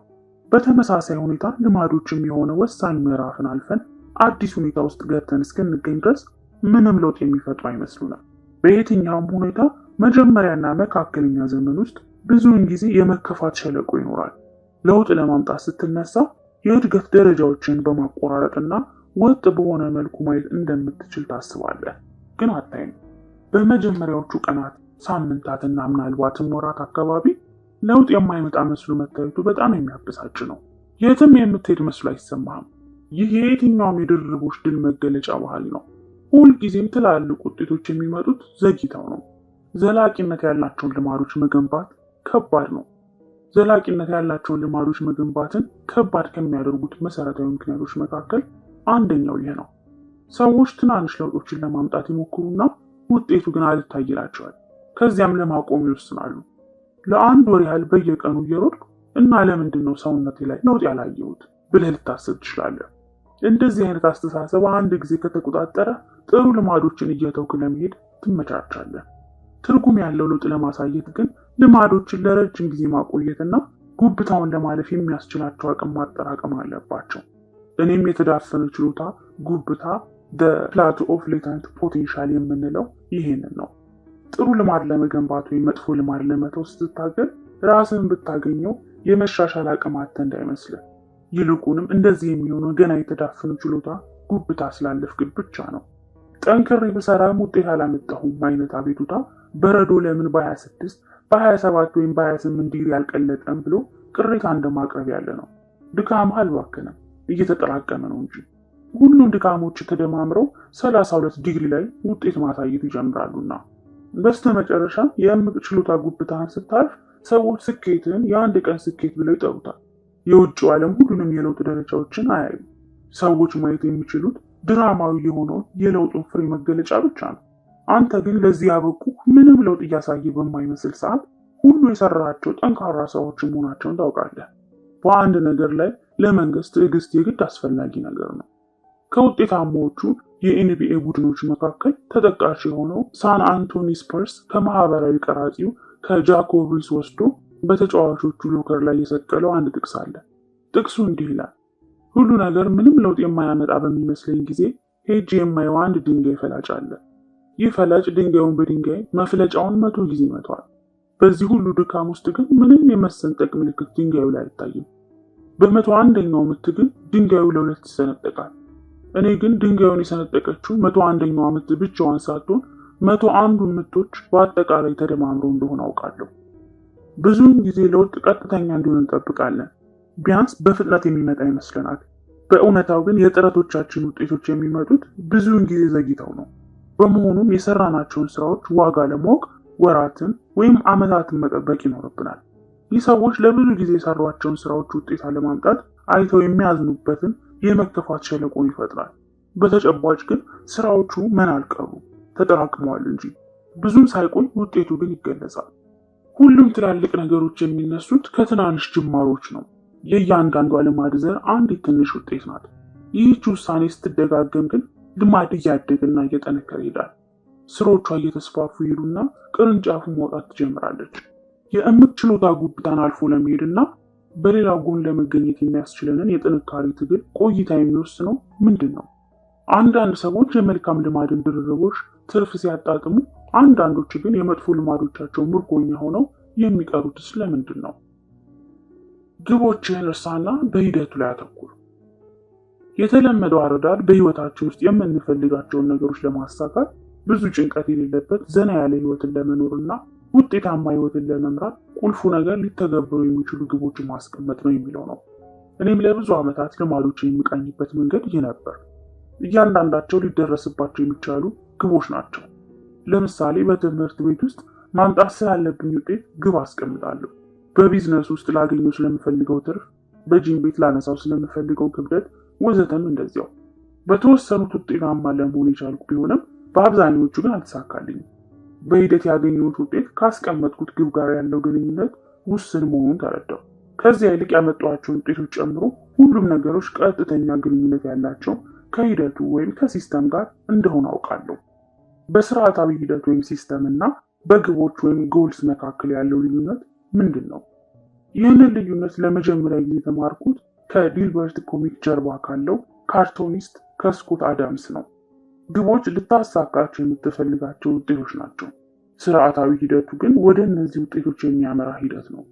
በተመሳሳይ ሁኔታ ልማዶችም የሆነ ወሳኝ ምዕራፍን አልፈን አዲስ ሁኔታ ውስጥ ገብተን እስክንገኝ ድረስ ምንም ለውጥ የሚፈጥሩ አይመስሉንም። በየትኛውም ሁኔታ መጀመሪያና መካከለኛ ዘመን ውስጥ ብዙውን ጊዜ የመከፋት ሸለቆ ይኖራል። ለውጥ ለማምጣት ስትነሳ የእድገት ደረጃዎችን በማቆራረጥና ወጥ በሆነ መልኩ ማየት እንደምትችል ታስባለህ፣ ግን አታይም። በመጀመሪያዎቹ ቀናት፣ ሳምንታትና ምናልባትም ወራት አካባቢ ለውጥ የማይመጣ መስሎ መታየቱ በጣም የሚያበሳጭ ነው። የትም የምትሄድ መስሎ አይሰማህም። ይህ የየትኛውም የድርርቦች ድል መገለጫ ባህል ነው። ሁልጊዜም ትላልቅ ውጤቶች የሚመጡት ዘግይተው ነው። ዘላቂነት ያላቸውን ልማዶች መገንባት ከባድ ነው። ዘላቂነት ያላቸውን ልማዶች መገንባትን ከባድ ከሚያደርጉት መሰረታዊ ምክንያቶች መካከል አንደኛው ይህ ነው። ሰዎች ትናንሽ ለውጦችን ለማምጣት ይሞክሩና ውጤቱ ግን አልታይ ይላቸዋል። ከዚያም ለማቆም ይወስናሉ። ለአንድ ወር ያህል በየቀኑ እየሮጥኩ እና ለምንድን ነው ሰውነቴ ላይ ለውጥ ያላየሁት ብለህ ልታስብ ትችላለህ። እንደዚህ አይነት አስተሳሰብ አንድ ጊዜ ከተቆጣጠረ ጥሩ ልማዶችን እየተውክ ለመሄድ ትመቻቻለህ። ትርጉም ያለው ለውጥ ለማሳየት ግን ልማዶችን ለረጅም ጊዜ ማቆየትና ጉብታውን ለማለፍ የሚያስችላቸው አቅም ማጠራቀም አለባቸው። እኔም የተዳፈነ ችሎታ ጉብታ the plateau of latent potential የምንለው ይሄንን ነው። ጥሩ ልማድ ለመገንባት ወይም መጥፎ ልማድ ለመተው ስትታገል ራስን ብታገኘው የመሻሻል አቅም አጥተህ እንዳይመስልህ። ይልቁንም እንደዚህ የሚሆነው ገና የተዳፈነ ችሎታ ጉብታ ስላለፍክ ብቻ ነው። ጠንክሬ ብሰራም ውጤት አላመጣሁም አይነት አቤቱታ በረዶ ለምን በ26 በ27 ወይም በ28 ዲግሪ አልቀለጠም ብሎ ቅሬታ እንደማቅረብ ያለ ነው። ድካም አልባከነም፣ እየተጠራቀመ ነው እንጂ። ሁሉም ድካሞች ተደማምረው 32 ዲግሪ ላይ ውጤት ማሳየት ይጀምራሉና በስተመጨረሻ የእምቅ ችሎታ ጉብታን ስታልፍ ሰዎች ስኬትን የአንድ ቀን ስኬት ብለው ይጠሩታል። የውጭው ዓለም ሁሉንም የለውጥ ደረጃዎችን አያዩ። ሰዎች ማየት የሚችሉት ድራማዊ የሆነውን የለውጡን ፍሬ መገለጫ ብቻ ነው። አንተ ግን ለዚህ ያበቁ ምንም ለውጥ እያሳየ በማይመስል ሰዓት ሁሉ የሰራቸው ጠንካራ ሰዎች መሆናቸውን ታውቃለህ። በአንድ ነገር ላይ ለመንገስ ትዕግስት የግድ አስፈላጊ ነገር ነው። ከውጤታማዎቹ የኤንቢኤ ቡድኖች መካከል ተጠቃሽ የሆነው ሳን አንቶኒ ስፐርስ ከማህበራዊ ቀራጺው ከጃኮብ ሪስ ወስዶ በተጫዋቾቹ ሎከር ላይ የሰቀለው አንድ ጥቅስ አለ። ጥቅሱ እንዲህ ይላል፣ ሁሉ ነገር ምንም ለውጥ የማያመጣ በሚመስለኝ ጊዜ ሄጄ የማየው አንድ ድንጋይ ፈላጭ አለ። ይህ ፈላጭ ድንጋዩን በድንጋይ መፍለጫውን 100 ጊዜ ይመታዋል። በዚህ ሁሉ ድካም ውስጥ ግን ምንም የመሰንጠቅ ምልክት ድንጋዩ ላይ አይታይም። በ101ኛው ምት ግን ድንጋዩ ለሁለት ይሰነጠቃል። እኔ ግን ድንጋዩን የሰነጠቀችው 101ኛዋ ምት ብቻዋን ሳትሆን 101ዱ ምቶች በአጠቃላይ ተደማምረው እንደሆነ አውቃለሁ። ብዙውን ጊዜ ለውጥ ቀጥተኛ እንዲሆን እንጠብቃለን። ቢያንስ በፍጥነት የሚመጣ ይመስለናል። በእውነታው ግን የጥረቶቻችን ውጤቶች የሚመጡት ብዙውን ጊዜ ዘግይተው ነው። በመሆኑም የሰራናቸውን ስራዎች ዋጋ ለማወቅ ወራትን ወይም ዓመታትን መጠበቅ ይኖርብናል። ይህ ሰዎች ለብዙ ጊዜ የሰሯቸውን ስራዎች ውጤት ለማምጣት አይተው የሚያዝኑበትን የመከፋት ሸለቆን ይፈጥራል። በተጨባጭ ግን ስራዎቹ ምን አልቀሩ ተጠራቅመዋል እንጂ ብዙም ሳይቆይ ውጤቱ ግን ይገለጻል። ሁሉም ትላልቅ ነገሮች የሚነሱት ከትናንሽ ጅማሮች ነው። የእያንዳንዷ ልማድ ዘር አንዲት ትንሽ ውጤት ናት። ይህች ውሳኔ ስትደጋገም ግን ልማድ እያደገና እየጠነከረ ይሄዳል። ስሮቿ እየተስፋፉ ይሄዱና ቅርንጫፉ መውጣት ትጀምራለች። የእምቅ ችሎታ ጉብታን አልፎ ለመሄድና በሌላ ጎን ለመገኘት የሚያስችለንን የጥንካሬ ትግል ቆይታ የሚወስነው ምንድን ነው? አንዳንድ ሰዎች የመልካም ልማድን ድርርቦች ትርፍ ሲያጣጥሙ፣ አንዳንዶች ግን የመጥፎ ልማዶቻቸው ምርኮኛ ሆነው የሚቀሩት ስለምንድን ነው? ግቦችን እርሳና በሂደቱ ላይ አተኩር። የተለመደው አረዳድ በህይወታችን ውስጥ የምንፈልጋቸውን ነገሮች ለማሳካት ብዙ ጭንቀት የሌለበት ዘና ያለ ህይወትን ለመኖርና ውጤታማ ህይወትን ለመምራት ቁልፉ ነገር ሊተገበሩ የሚችሉ ግቦችን ማስቀመጥ ነው የሚለው ነው። እኔም ለብዙ ዓመታት ልማዶችን የሚቃኝበት መንገድ ይህ ነበር። እያንዳንዳቸው ሊደረስባቸው የሚቻሉ ግቦች ናቸው። ለምሳሌ በትምህርት ቤት ውስጥ ማምጣት ስላለብኝ ውጤት ግብ አስቀምጣለሁ። በቢዝነስ ውስጥ ላገኘው ስለምፈልገው ትርፍ፣ በጂም ቤት ላነሳው ስለምፈልገው ክብደት ወዘተም እንደዚያው። በተወሰኑት ውጤታማ ለመሆን የቻልኩ ቢሆንም በአብዛኞቹ ግን አልተሳካልኝም። በሂደት ያገኘሁት ውጤት ካስቀመጥኩት ግብ ጋር ያለው ግንኙነት ውስን መሆኑን ተረዳው። ከዚያ ይልቅ ያመጣኋቸውን ውጤቶች ጨምሮ ሁሉም ነገሮች ቀጥተኛ ግንኙነት ያላቸው ከሂደቱ ወይም ከሲስተም ጋር እንደሆነ አውቃለሁ። በስርዓታዊ ሂደት ወይም ሲስተም እና በግቦች ወይም ጎልስ መካከል ያለው ልዩነት ምንድን ነው? ይህንን ልዩነት ለመጀመሪያ ጊዜ የተማርኩት ከዲልበርት ኮሚክ ጀርባ ካለው ካርቶኒስት ከስኮት አዳምስ ነው። ግቦች ልታሳካቸው የምትፈልጋቸው ውጤቶች ናቸው። ስርዓታዊ ሂደቱ ግን ወደ እነዚህ ውጤቶች የሚያመራ ሂደት ነው።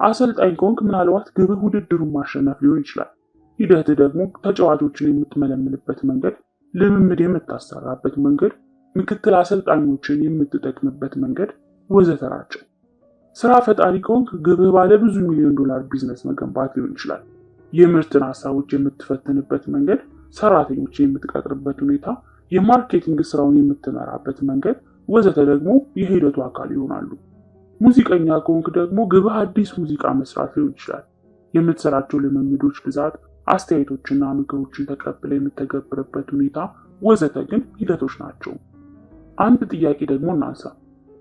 አሰልጣኝ ከሆንክ ምናልባት ግብህ ውድድሩን ማሸነፍ ሊሆን ይችላል። ሂደት ደግሞ ተጫዋቾችን የምትመለምልበት መንገድ፣ ልምምድ የምታሰራበት መንገድ፣ ምክትል አሰልጣኞችን የምትጠቅምበት መንገድ ወዘተ ናቸው። ስራ ፈጣሪ ከሆንክ ግብህ ባለ ብዙ ሚሊዮን ዶላር ቢዝነስ መገንባት ሊሆን ይችላል። የምርትን ሀሳቦች የምትፈትንበት መንገድ፣ ሰራተኞችን የምትቀጥርበት ሁኔታ፣ የማርኬቲንግ ስራውን የምትመራበት መንገድ ወዘተ ደግሞ የሂደቱ አካል ይሆናሉ። ሙዚቀኛ ከሆንክ ደግሞ ግብህ አዲስ ሙዚቃ መስራት ሊሆን ይችላል። የምትሰራቸው ልምምዶች ብዛት፣ አስተያየቶችና ምክሮችን ተቀብለ የምትተገብርበት ሁኔታ ወዘተ ግን ሂደቶች ናቸው። አንድ ጥያቄ ደግሞ እናንሳ።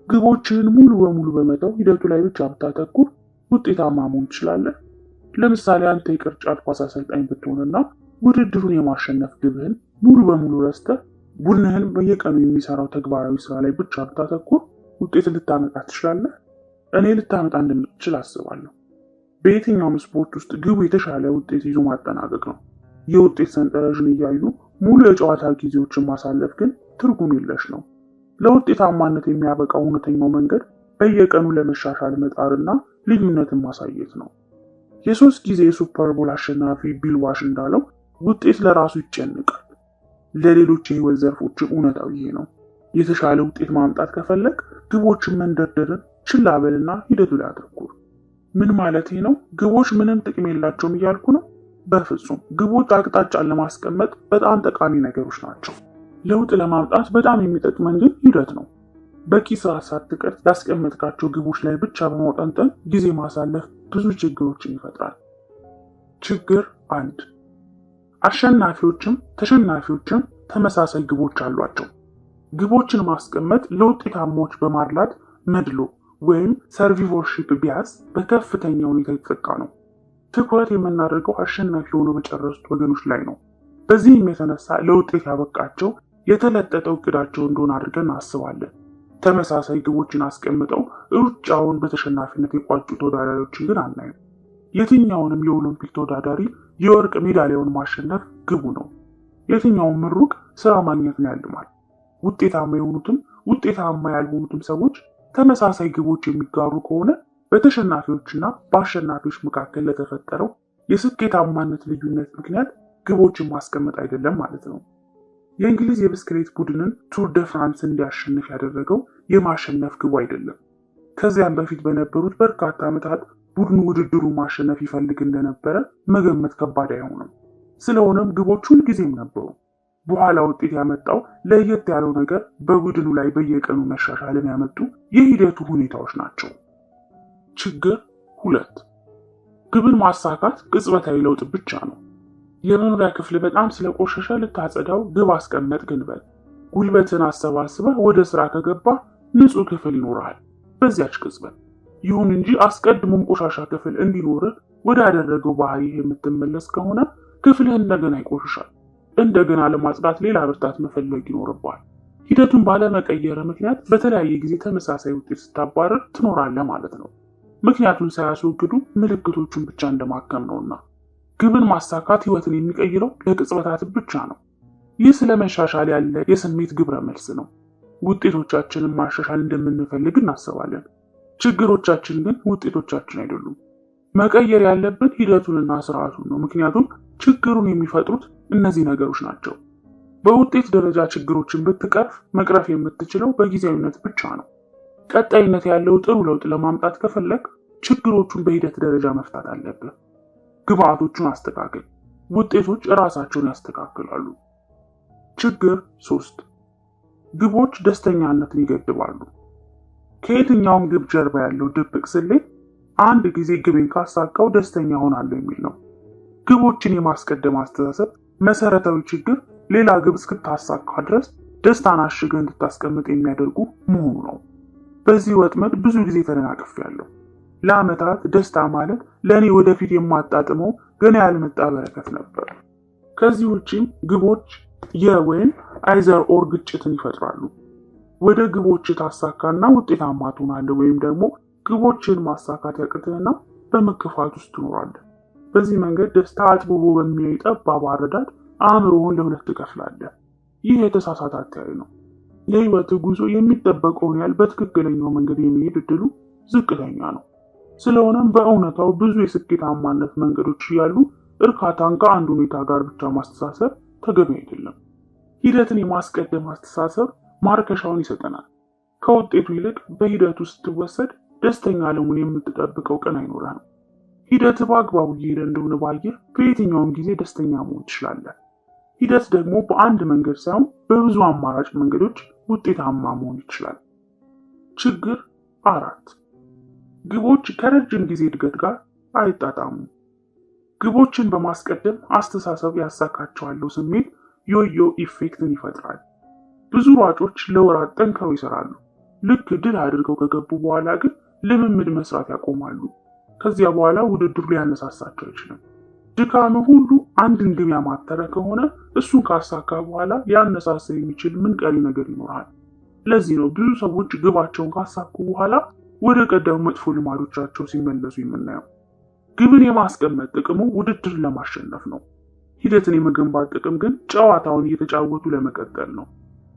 ግቦችህን ሙሉ በሙሉ በመተው ሂደቱ ላይ ብቻ ብታተኩር ውጤታማ መሆን ትችላለህ? ለምሳሌ አንተ የቅርጫት ኳስ አሰልጣኝ ብትሆንና ውድድሩን የማሸነፍ ግብህን ሙሉ በሙሉ ረስተህ ቡድንህን በየቀኑ የሚሰራው ተግባራዊ ስራ ላይ ብቻ ብታተኩር ውጤት ልታመጣ ትችላለህ? እኔ ልታመጣ እንደምትችል አስባለሁ። በየትኛውም ስፖርት ውስጥ ግቡ የተሻለ ውጤት ይዞ ማጠናቀቅ ነው። የውጤት ሰንጠረዥን እያዩ ሙሉ የጨዋታ ጊዜዎችን ማሳለፍ ግን ትርጉም የለሽ ነው። ለውጤታማነት የሚያበቃው እውነተኛው መንገድ በየቀኑ ለመሻሻል መጣርና ልዩነትን ማሳየት ነው። የ3 ጊዜ የሱፐር ቦል አሸናፊ ቢል ዋሽ እንዳለው ውጤት ለራሱ ይጨንቃል። ለሌሎች የህይወት ዘርፎችም እውነታው ይሄ ነው። የተሻለ ውጤት ማምጣት ከፈለግ ግቦችን መንደርደርን ችላ በልና ሂደቱ ላይ አተኩር። ምን ማለት ነው? ግቦች ምንም ጥቅም የላቸውም እያልኩ ነው? በፍጹም። ግቦች አቅጣጫን ለማስቀመጥ በጣም ጠቃሚ ነገሮች ናቸው። ለውጥ ለማምጣት በጣም የሚጠቅመን ግን ሂደት ነው። በቂ ስራ ሳትቀር ያስቀመጥካቸው ግቦች ላይ ብቻ በማውጠንጠን ጊዜ ማሳለፍ ብዙ ችግሮችን ይፈጥራል። ችግር 1፣ አሸናፊዎችም ተሸናፊዎችም ተመሳሳይ ግቦች አሏቸው። ግቦችን ማስቀመጥ ለውጤታማዎች በማድላት መድሎ ወይም ሰርቪቮርሺፕ ቢያስ በከፍተኛ ሁኔታ የተጠቃ ነው። ትኩረት የምናደርገው አሸናፊ ሆኖ በጨረሱት ወገኖች ላይ ነው። በዚህም የተነሳ ለውጤት ያበቃቸው የተለጠጠው እቅዳቸው እንደሆነ አድርገን እናስባለን። ተመሳሳይ ግቦችን አስቀምጠው ሩጫውን በተሸናፊነት የቋጩ ተወዳዳሪዎችን ግን አናይም። የትኛውንም የኦሎምፒክ ተወዳዳሪ የወርቅ ሜዳሊያውን ማሸነፍ ግቡ ነው። የትኛውም ምሩቅ ስራ ማግኘትን ያልማል። ውጤታማ የሆኑትም ውጤታማ ያልሆኑትም ሰዎች ተመሳሳይ ግቦች የሚጋሩ ከሆነ በተሸናፊዎችና በአሸናፊዎች መካከል ለተፈጠረው የስኬታማነት ልዩነት ምክንያት ግቦችን ማስቀመጥ አይደለም ማለት ነው። የእንግሊዝ የብስክሌት ቡድንን ቱር ደ ፍራንስ እንዲያሸንፍ ያደረገው የማሸነፍ ግቡ አይደለም። ከዚያም በፊት በነበሩት በርካታ ዓመታት ቡድኑ ውድድሩ ማሸነፍ ይፈልግ እንደነበረ መገመት ከባድ አይሆንም። ስለሆነም ግቦች ሁልጊዜም ነበሩ። በኋላ ውጤት ያመጣው ለየት ያለው ነገር በቡድኑ ላይ በየቀኑ መሻሻልን ያመጡ የሂደቱ ሁኔታዎች ናቸው። ችግር 2 ግብን ማሳካት ቅጽበታዊ ለውጥ ብቻ ነው። የመኖሪያ ክፍል በጣም ስለቆሸሸ ልታጸዳው ግብ አስቀመጥ ግንበል። ጉልበትን አሰባስበህ ወደ ስራ ከገባ ንጹህ ክፍል ይኖርሃል በዚያች ቅጽበት። ይሁን እንጂ አስቀድሞም ቆሻሻ ክፍል እንዲኖርህ ወደ ያደረገው ባህሪ የምትመለስ ከሆነ ክፍልህ እንደገና ይቆሽሻል። እንደገና ለማጽዳት ሌላ ብርታት መፈለግ ይኖርባል። ሂደቱን ባለመቀየር ምክንያት በተለያየ ጊዜ ተመሳሳይ ውጤት ስታባረር ትኖራለህ ማለት ነው። ምክንያቱን ሳያስወግዱ ምልክቶቹን ብቻ እንደማከም ነውና። ግብን ማሳካት ህይወትን የሚቀይረው ለቅጽበታት ብቻ ነው። ይህ ስለመሻሻል ያለ የስሜት ግብረ መልስ ነው። ውጤቶቻችንን ማሻሻል እንደምንፈልግ እናስባለን። ችግሮቻችን ግን ውጤቶቻችን አይደሉም። መቀየር ያለብን ሂደቱንና ስርዓቱን ነው። ምክንያቱም ችግሩን የሚፈጥሩት እነዚህ ነገሮች ናቸው። በውጤት ደረጃ ችግሮችን ብትቀርፍ መቅረፍ የምትችለው በጊዜያዊነት ብቻ ነው። ቀጣይነት ያለው ጥሩ ለውጥ ለማምጣት ከፈለግ ችግሮቹን በሂደት ደረጃ መፍታት አለብህ። ግብአቶቹን አስተካክል፣ ውጤቶች ራሳቸውን ያስተካክላሉ። ችግር 3 ግቦች ደስተኛነትን ይገድባሉ። ከየትኛውም ግብ ጀርባ ያለው ድብቅ ስሌት አንድ ጊዜ ግቤን ካሳካው ደስተኛ ሆናለሁ የሚል ነው። ግቦችን የማስቀደም አስተሳሰብ መሰረታዊ ችግር ሌላ ግብ እስክታሳካ ድረስ ደስታን አሽገህ እንድታስቀምጥ የሚያደርጉ መሆኑ ነው። በዚህ ወጥመድ ብዙ ጊዜ ተደናቅፌያለሁ። ለዓመታት ደስታ ማለት ለእኔ ወደፊት የማጣጥመው ገና ያልመጣ በረከት ነበር። ከዚህ ውጪም ግቦች የወይም አይዘር ኦር ግጭትን ይፈጥራሉ። ወደ ግቦች ታሳካና ውጤታማ ትሆናለህ፣ ወይም ደግሞ ግቦችን ማሳካት ያቅትህና በመከፋት ውስጥ ትኖራለህ። በዚህ መንገድ ደስታ አጥብቦ በሚያይ ጠባብ አረዳድ አእምሮውን ለሁለት ትከፍላለህ። ይህ የተሳሳተ አተያይ ነው። የህይወት ጉዞ የሚጠበቀውን ያህል በትክክለኛው መንገድ የሚሄድ እድሉ ዝቅተኛ ነው። ስለሆነም በእውነታው ብዙ የስኬታማነት መንገዶች እያሉ እርካታን ከአንድ ሁኔታ ጋር ብቻ ማስተሳሰብ ተገቢ አይደለም። ሂደትን የማስቀደም አስተሳሰብ ማርከሻውን ይሰጠናል። ከውጤቱ ይልቅ በሂደቱ ስትወሰድ ደስተኛ ለመሆን የምትጠብቀው ቀን አይኖርህም። ሂደት በአግባቡ እየሄደ እንደሆነ ባየህ በየትኛውም ጊዜ ደስተኛ መሆን ትችላለህ። ሂደት ደግሞ በአንድ መንገድ ሳይሆን በብዙ አማራጭ መንገዶች ውጤታማ መሆን ይችላል። ችግር 4 ግቦች ከረጅም ጊዜ እድገት ጋር አይጣጣሙም። ግቦችን በማስቀደም አስተሳሰብ ያሳካቸዋለሁ ስሜት ዮዮ ኢፌክትን ይፈጥራል። ብዙ ሯጮች ለወራት ጠንክረው ይሰራሉ። ልክ ድል አድርገው ከገቡ በኋላ ግን ልምምድ መስራት ያቆማሉ። ከዚያ በኋላ ውድድሩ ሊያነሳሳቸው አይችልም። ድካም ሁሉ አንድን ግብ ያማተረ ከሆነ እሱን ካሳካ በኋላ ሊያነሳሳ የሚችል ምን ቀሪ ነገር ይኖራል? ለዚህ ነው ብዙ ሰዎች ግባቸውን ካሳኩ በኋላ ወደ ቀደሙ መጥፎ ልማዶቻቸው ሲመለሱ የምናየው። ግብን የማስቀመጥ ጥቅሙ ውድድርን ለማሸነፍ ነው። ሂደትን የመገንባት ጥቅም ግን ጨዋታውን እየተጫወቱ ለመቀጠል ነው።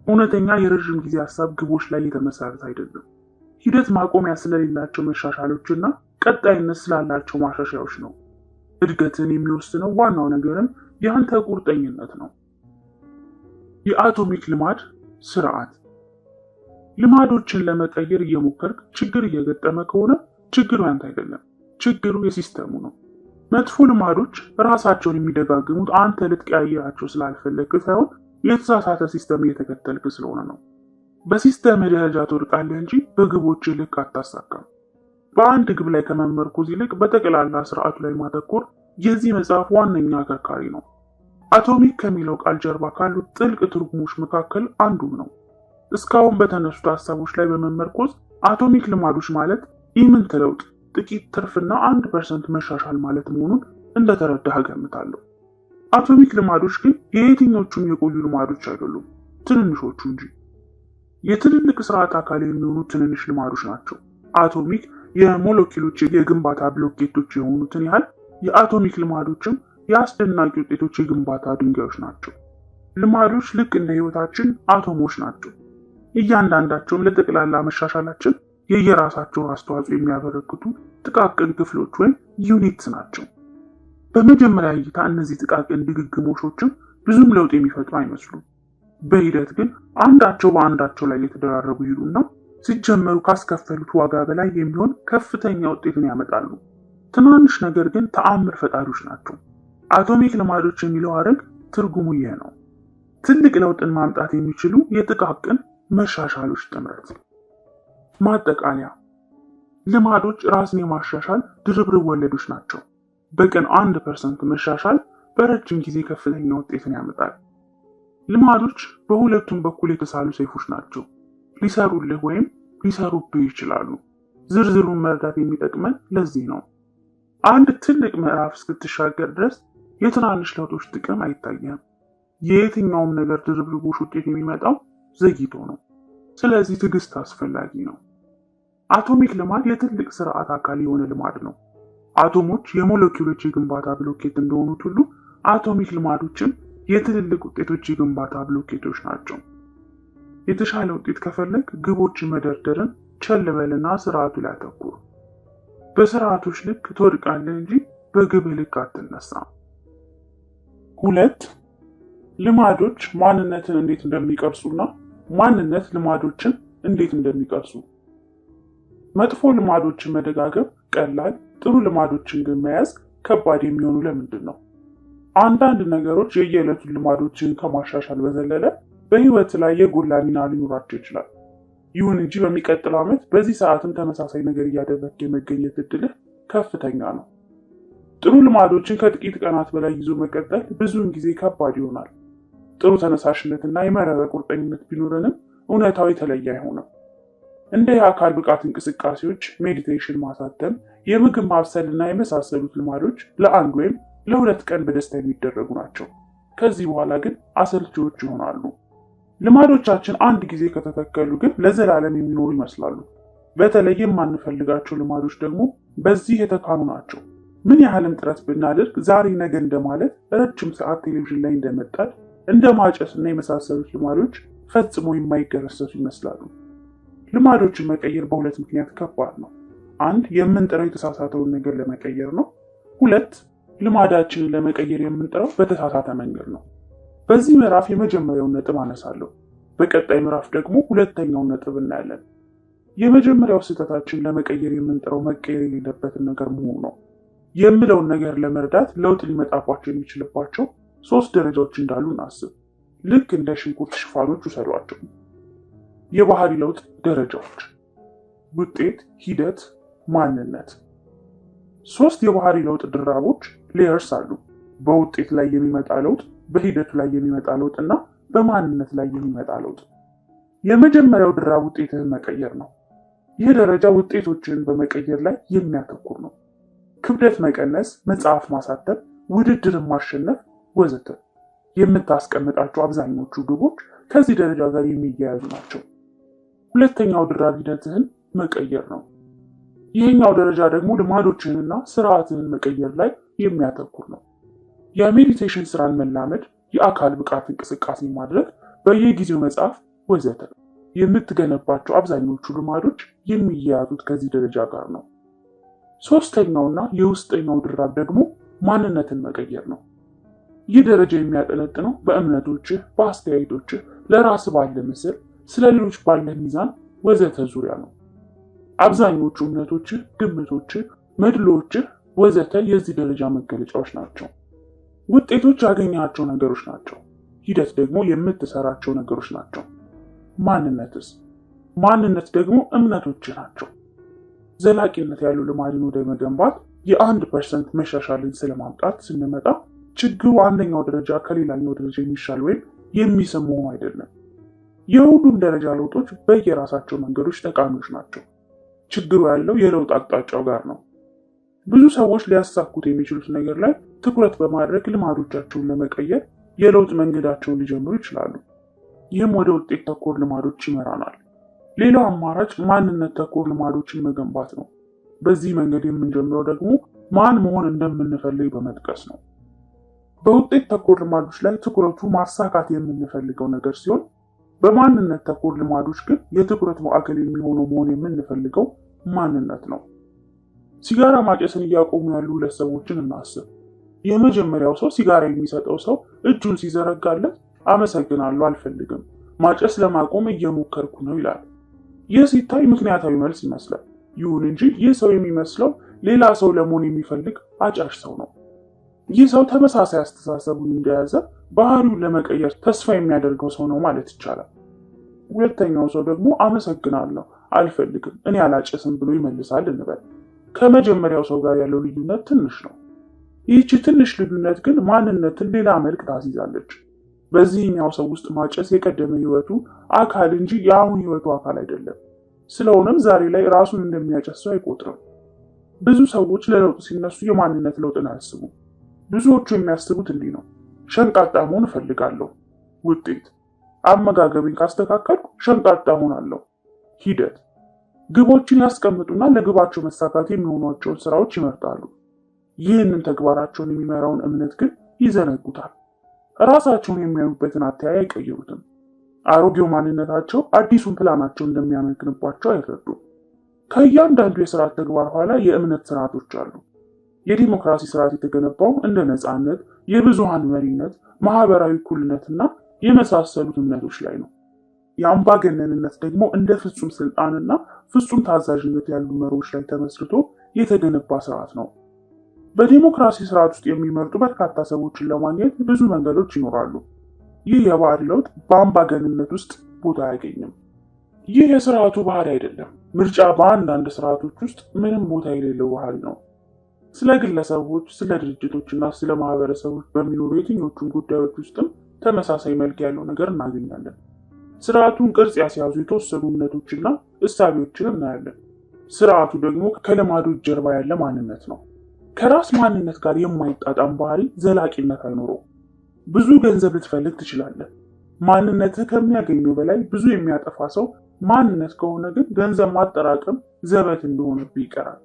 እውነተኛ የረዥም ጊዜ ሀሳብ ግቦች ላይ የተመሰረተ አይደለም። ሂደት ማቆሚያ ስለሌላቸው መሻሻሎችና ቀጣይነት ስላላቸው ማሻሻያዎች ነው። እድገትን የሚወስነው ዋናው ነገርም ያንተ ቁርጠኝነት ነው። የአቶሚክ ልማድ ስርዓት ልማዶችን ለመቀየር እየሞከርክ ችግር እየገጠመ ከሆነ ችግሩ ያንተ አይደለም፣ ችግሩ የሲስተሙ ነው። መጥፎ ልማዶች ራሳቸውን የሚደጋግሙት አንተ ልትቀያየራቸው ስላልፈለግክ ሳይሆን የተሳሳተ ሲስተም እየተከተልክ ስለሆነ ነው። በሲስተም ደረጃ ትወድቃለህ እንጂ በግቦች ልክ አታሳካም። በአንድ ግብ ላይ ከመመርኮዝ ይልቅ በጠቅላላ ስርዓቱ ላይ ማተኮር የዚህ መጽሐፍ ዋነኛ አከርካሪ ነው። አቶሚክ ከሚለው ቃል ጀርባ ካሉት ጥልቅ ትርጉሞች መካከል አንዱ ነው። እስካሁን በተነሱት ሀሳቦች ላይ በመመርኮዝ አቶሚክ ልማዶች ማለት ኢምንት ለውጥ፣ ጥቂት ትርፍና 1% መሻሻል ማለት መሆኑን እንደተረዳህ እገምታለሁ። አቶሚክ ልማዶች ግን የየትኞቹም የቆዩ ልማዶች አይደሉም፣ ትንንሾቹ እንጂ። የትልልቅ ስርዓት አካል የሚሆኑ ትንንሽ ልማዶች ናቸው። አቶሚክ የሞለኪውሎች የግንባታ ብሎኬቶች የሆኑትን ያህል የአቶሚክ ልማዶችም የአስደናቂ ውጤቶች የግንባታ ድንጋዮች ናቸው። ልማዶች ልክ እንደ ህይወታችን አቶሞች ናቸው። እያንዳንዳቸውም ለጠቅላላ መሻሻላችን የየራሳቸውን አስተዋጽኦ የሚያበረክቱ ጥቃቅን ክፍሎች ወይም ዩኒትስ ናቸው። በመጀመሪያ እይታ እነዚህ ጥቃቅን ድግግሞሾችም ብዙም ለውጥ የሚፈጥሩ አይመስሉም። በሂደት ግን አንዳቸው በአንዳቸው ላይ የተደራረቡ ይሉና ሲጀመሩ ካስከፈሉት ዋጋ በላይ የሚሆን ከፍተኛ ውጤትን ያመጣሉ። ትናንሽ ነገር ግን ተአምር ፈጣሪዎች ናቸው። አቶሚክ ልማዶች የሚለው ሐረግ ትርጉሙ ይህ ነው። ትልቅ ለውጥን ማምጣት የሚችሉ የጥቃቅን መሻሻሎች ጥምረት። ማጠቃለያ፣ ልማዶች ራስን የማሻሻል ድርብርብ ወለዶች ናቸው። በቀን 1% መሻሻል በረጅም ጊዜ ከፍተኛ ውጤትን ያመጣል። ልማዶች በሁለቱም በኩል የተሳሉ ሰይፎች ናቸው። ሊሰሩልህ ወይም ሊሰሩብህ ይችላሉ። ዝርዝሩን መረዳት የሚጠቅመን ለዚህ ነው። አንድ ትልቅ ምዕራፍ እስክትሻገር ድረስ የትናንሽ ለውጦች ጥቅም አይታየም። የየትኛውም ነገር ድርብርቦች ውጤት የሚመጣው ዘግይቶ ነው። ስለዚህ ትዕግስት አስፈላጊ ነው። አቶሚክ ልማድ የትልቅ ስርዓት አካል የሆነ ልማድ ነው። አቶሞች የሞለኪውሎች የግንባታ ብሎኬት እንደሆኑት ሁሉ አቶሚክ ልማዶችም የትልልቅ ውጤቶች የግንባታ ብሎኬቶች ናቸው። የተሻለ ውጤት ከፈለግ ግቦች መደርደርን ቸል በልና ስርዓቱ ላይ አተኩር። በስርዓቶች ልክ ትወድቃለህ እንጂ በግብህ ልክ አትነሳም። 2. ልማዶች ማንነትን እንዴት እንደሚቀርጹና ማንነት ልማዶችን እንዴት እንደሚቀርጹ። መጥፎ ልማዶችን መደጋገም ቀላል፣ ጥሩ ልማዶችን ግን መያዝ ከባድ የሚሆኑ ለምንድን ነው? አንዳንድ ነገሮች የየዕለቱን ልማዶችን ከማሻሻል በዘለለ በህይወት ላይ የጎላ ሚና ሊኖራቸው ይችላል። ይሁን እንጂ በሚቀጥለው ዓመት በዚህ ሰዓትም ተመሳሳይ ነገር እያደረግክ የመገኘት እድልህ ከፍተኛ ነው። ጥሩ ልማዶችን ከጥቂት ቀናት በላይ ይዞ መቀጠል ብዙውን ጊዜ ከባድ ይሆናል። ጥሩ ተነሳሽነትና የመረረ ቁርጠኝነት ቢኖረንም እውነታው የተለየ አይሆንም። እንደ የአካል ብቃት እንቅስቃሴዎች፣ ሜዲቴሽን ማሳተም፣ የምግብ ማብሰልና የመሳሰሉት ልማዶች ለ1 ወይም ለ2 ቀን በደስታ የሚደረጉ ናቸው። ከዚህ በኋላ ግን አሰልቺዎች ይሆናሉ። ልማዶቻችን አንድ ጊዜ ከተተከሉ ግን ለዘላለም የሚኖሩ ይመስላሉ። በተለይ የማንፈልጋቸው ልማዶች ደግሞ በዚህ የተካኑ ናቸው። ምን ያህልም ጥረት ብናደርግ ዛሬ ነገ እንደማለት ረጅም ሰዓት ቴሌቪዥን ላይ እንደመጣድ እንደ ማጨስ እና የመሳሰሉት ልማዶች ፈጽሞ የማይገረሰሱ ይመስላሉ። ልማዶችን መቀየር በሁለት ምክንያት ከባድ ነው። 1 የምንጥረው የተሳሳተውን ነገር ለመቀየር ነው። 2 ልማዳችንን ለመቀየር የምንጥረው በተሳሳተ መንገድ ነው። በዚህ ምዕራፍ የመጀመሪያውን ነጥብ አነሳለሁ። በቀጣይ ምዕራፍ ደግሞ ሁለተኛውን ነጥብ እናያለን። የመጀመሪያው ስህተታችን ለመቀየር የምንጥረው መቀየር የሌለበትን ነገር መሆኑ ነው። የምለውን ነገር ለመርዳት ለውጥ ሊመጣባቸው የሚችልባቸው 3 ደረጃዎች እንዳሉ እናስብ። ልክ እንደ ሽንኩርት ሽፋኖች ውሰዷቸው። የባህሪ ለውጥ ደረጃዎች፣ ውጤት፣ ሂደት፣ ማንነት። 3 የባህሪ ለውጥ ድራቦች ሌየርስ አሉ። በውጤት ላይ የሚመጣ ለውጥ፣ በሂደቱ ላይ የሚመጣ ለውጥ እና በማንነት ላይ የሚመጣ ለውጥ። የመጀመሪያው ድራብ ውጤትህን መቀየር ነው። ይህ ደረጃ ውጤቶችን በመቀየር ላይ የሚያተኩር ነው። ክብደት መቀነስ፣ መጽሐፍ ማሳተም፣ ውድድርን ማሸነፍ ወዘተ የምታስቀምጣቸው አብዛኞቹ ግቦች ከዚህ ደረጃ ጋር የሚያያዙ ናቸው። ሁለተኛው ድራብ ሂደትህን መቀየር ነው። ይህኛው ደረጃ ደግሞ ልማዶችህንና ስርዓትህን መቀየር ላይ የሚያተኩር ነው። የሜዲቴሽን ስራን መላመድ፣ የአካል ብቃት እንቅስቃሴ ማድረግ፣ በየጊዜው መጽሐፍ ወዘተ የምትገነባቸው አብዛኞቹ ልማዶች የሚያያዙት ከዚህ ደረጃ ጋር ነው። ሶስተኛውና የውስጠኛው ድራብ ደግሞ ማንነትን መቀየር ነው። ይህ ደረጃ የሚያጠነጥነው በእምነቶችህ፣ በአስተያየቶችህ፣ ለራስ ባለ ምስል፣ ስለ ሌሎች ባለ ሚዛን ወዘተ ዙሪያ ነው። አብዛኞቹ እምነቶችህ፣ ግምቶችህ፣ መድሎችህ ወዘተ የዚህ ደረጃ መገለጫዎች ናቸው። ውጤቶች ያገኛቸው ነገሮች ናቸው። ሂደት ደግሞ የምትሰራቸው ነገሮች ናቸው። ማንነትስ? ማንነት ደግሞ እምነቶችህ ናቸው። ዘላቂነት ያለው ልማድን ወደ መገንባት የ1% መሻሻልን ስለማምጣት ስንመጣ ችግሩ አንደኛው ደረጃ ከሌላኛው ደረጃ የሚሻል ወይም የሚስብ መሆኑ አይደለም። የሁሉም ደረጃ ለውጦች በየራሳቸው መንገዶች ጠቃሚዎች ናቸው። ችግሩ ያለው የለውጥ አቅጣጫው ጋር ነው። ብዙ ሰዎች ሊያሳኩት የሚችሉት ነገር ላይ ትኩረት በማድረግ ልማዶቻቸውን ለመቀየር የለውጥ መንገዳቸውን ሊጀምሩ ይችላሉ። ይህም ወደ ውጤት ተኮር ልማዶች ይመራናል። ሌላው አማራጭ ማንነት ተኮር ልማዶችን መገንባት ነው። በዚህ መንገድ የምንጀምረው ደግሞ ማን መሆን እንደምንፈልግ በመጥቀስ ነው። በውጤት ተኮር ልማዶች ላይ ትኩረቱ ማሳካት የምንፈልገው ነገር ሲሆን፣ በማንነት ተኮር ልማዶች ግን የትኩረት ማዕከል የሚሆነው መሆን የምንፈልገው ማንነት ነው። ሲጋራ ማጨስን እያቆሙ ያሉ ሁለት ሰዎችን እናስብ። የመጀመሪያው ሰው ሲጋራ የሚሰጠው ሰው እጁን ሲዘረጋለት አመሰግናለሁ፣ አልፈልግም፣ ማጨስ ለማቆም እየሞከርኩ ነው ይላል። ይህ ሲታይ ምክንያታዊ መልስ ይመስላል። ይሁን እንጂ ይህ ሰው የሚመስለው ሌላ ሰው ለመሆን የሚፈልግ አጫሽ ሰው ነው። ይህ ሰው ተመሳሳይ አስተሳሰቡን እንደያዘ ባህሪውን ለመቀየር ተስፋ የሚያደርገው ሰው ነው ማለት ይቻላል። ሁለተኛው ሰው ደግሞ አመሰግናለሁ፣ አልፈልግም፣ እኔ አላጨስም ብሎ ይመልሳል እንበል። ከመጀመሪያው ሰው ጋር ያለው ልዩነት ትንሽ ነው። ይህች ትንሽ ልዩነት ግን ማንነትን ሌላ መልክ ታስይዛለች። በዚህኛው ሰው ውስጥ ማጨስ የቀደመ ህይወቱ አካል እንጂ የአሁን ህይወቱ አካል አይደለም። ስለሆነም ዛሬ ላይ ራሱን እንደሚያጨስ ሰው አይቆጥርም። ብዙ ሰዎች ለለውጥ ሲነሱ የማንነት ለውጥን አያስቡም። ብዙዎቹ የሚያስቡት እንዲህ ነው። ሸንቃጣ መሆን እፈልጋለሁ። ውጤት፣ አመጋገብን ካስተካከልኩ ሸንቃጣ ሆናለሁ። ሂደት፣ ግቦችን ያስቀምጡና ለግባቸው መሳካት የሚሆኗቸውን ስራዎች ይመርጣሉ። ይህንን ተግባራቸውን የሚመራውን እምነት ግን ይዘነጉታል። ራሳቸውን የሚያዩበትን አተያይ አይቀይሩትም። አሮጌው ማንነታቸው አዲሱን ፕላናቸው እንደሚያመክንባቸው አይረዱም። ከእያንዳንዱ የስርዓት ተግባር ኋላ የእምነት ስርዓቶች አሉ። የዲሞክራሲ ስርዓት የተገነባው እንደ ነፃነት፣ የብዙሃን መሪነት፣ ማህበራዊ እኩልነትና የመሳሰሉት እምነቶች ላይ ነው። የአምባገነንነት ደግሞ እንደ ፍጹም ስልጣንና ፍጹም ታዛዥነት ያሉ መሪዎች ላይ ተመስርቶ የተገነባ ስርዓት ነው። በዲሞክራሲ ስርዓት ውስጥ የሚመርጡ በርካታ ሰዎችን ለማግኘት ብዙ መንገዶች ይኖራሉ። ይህ የባህሪ ለውጥ በአምባገነንነት ውስጥ ቦታ አያገኝም። ይህ የስርዓቱ ባህሪ አይደለም። ምርጫ በአንዳንድ ስርዓቶች ውስጥ ምንም ቦታ የሌለው ባህሪ ነው። ስለ ግለሰቦች፣ ስለ ድርጅቶችና ስለ ማህበረሰቦች በሚኖሩ የትኞቹም ጉዳዮች ውስጥም ተመሳሳይ መልክ ያለው ነገር እናገኛለን። ስርዓቱን ቅርጽ ያስያዙ የተወሰኑ እምነቶችና እሳቤዎችን እናያለን። ስርዓቱ ደግሞ ከልማዶች ጀርባ ያለ ማንነት ነው። ከራስ ማንነት ጋር የማይጣጣም ባህሪ ዘላቂነት አይኖረውም። ብዙ ገንዘብ ልትፈልግ ትችላለህ። ማንነትህ ከሚያገኘው በላይ ብዙ የሚያጠፋ ሰው ማንነት ከሆነ ግን ገንዘብ ማጠራቀም ዘበት እንደሆነብህ ይቀራል።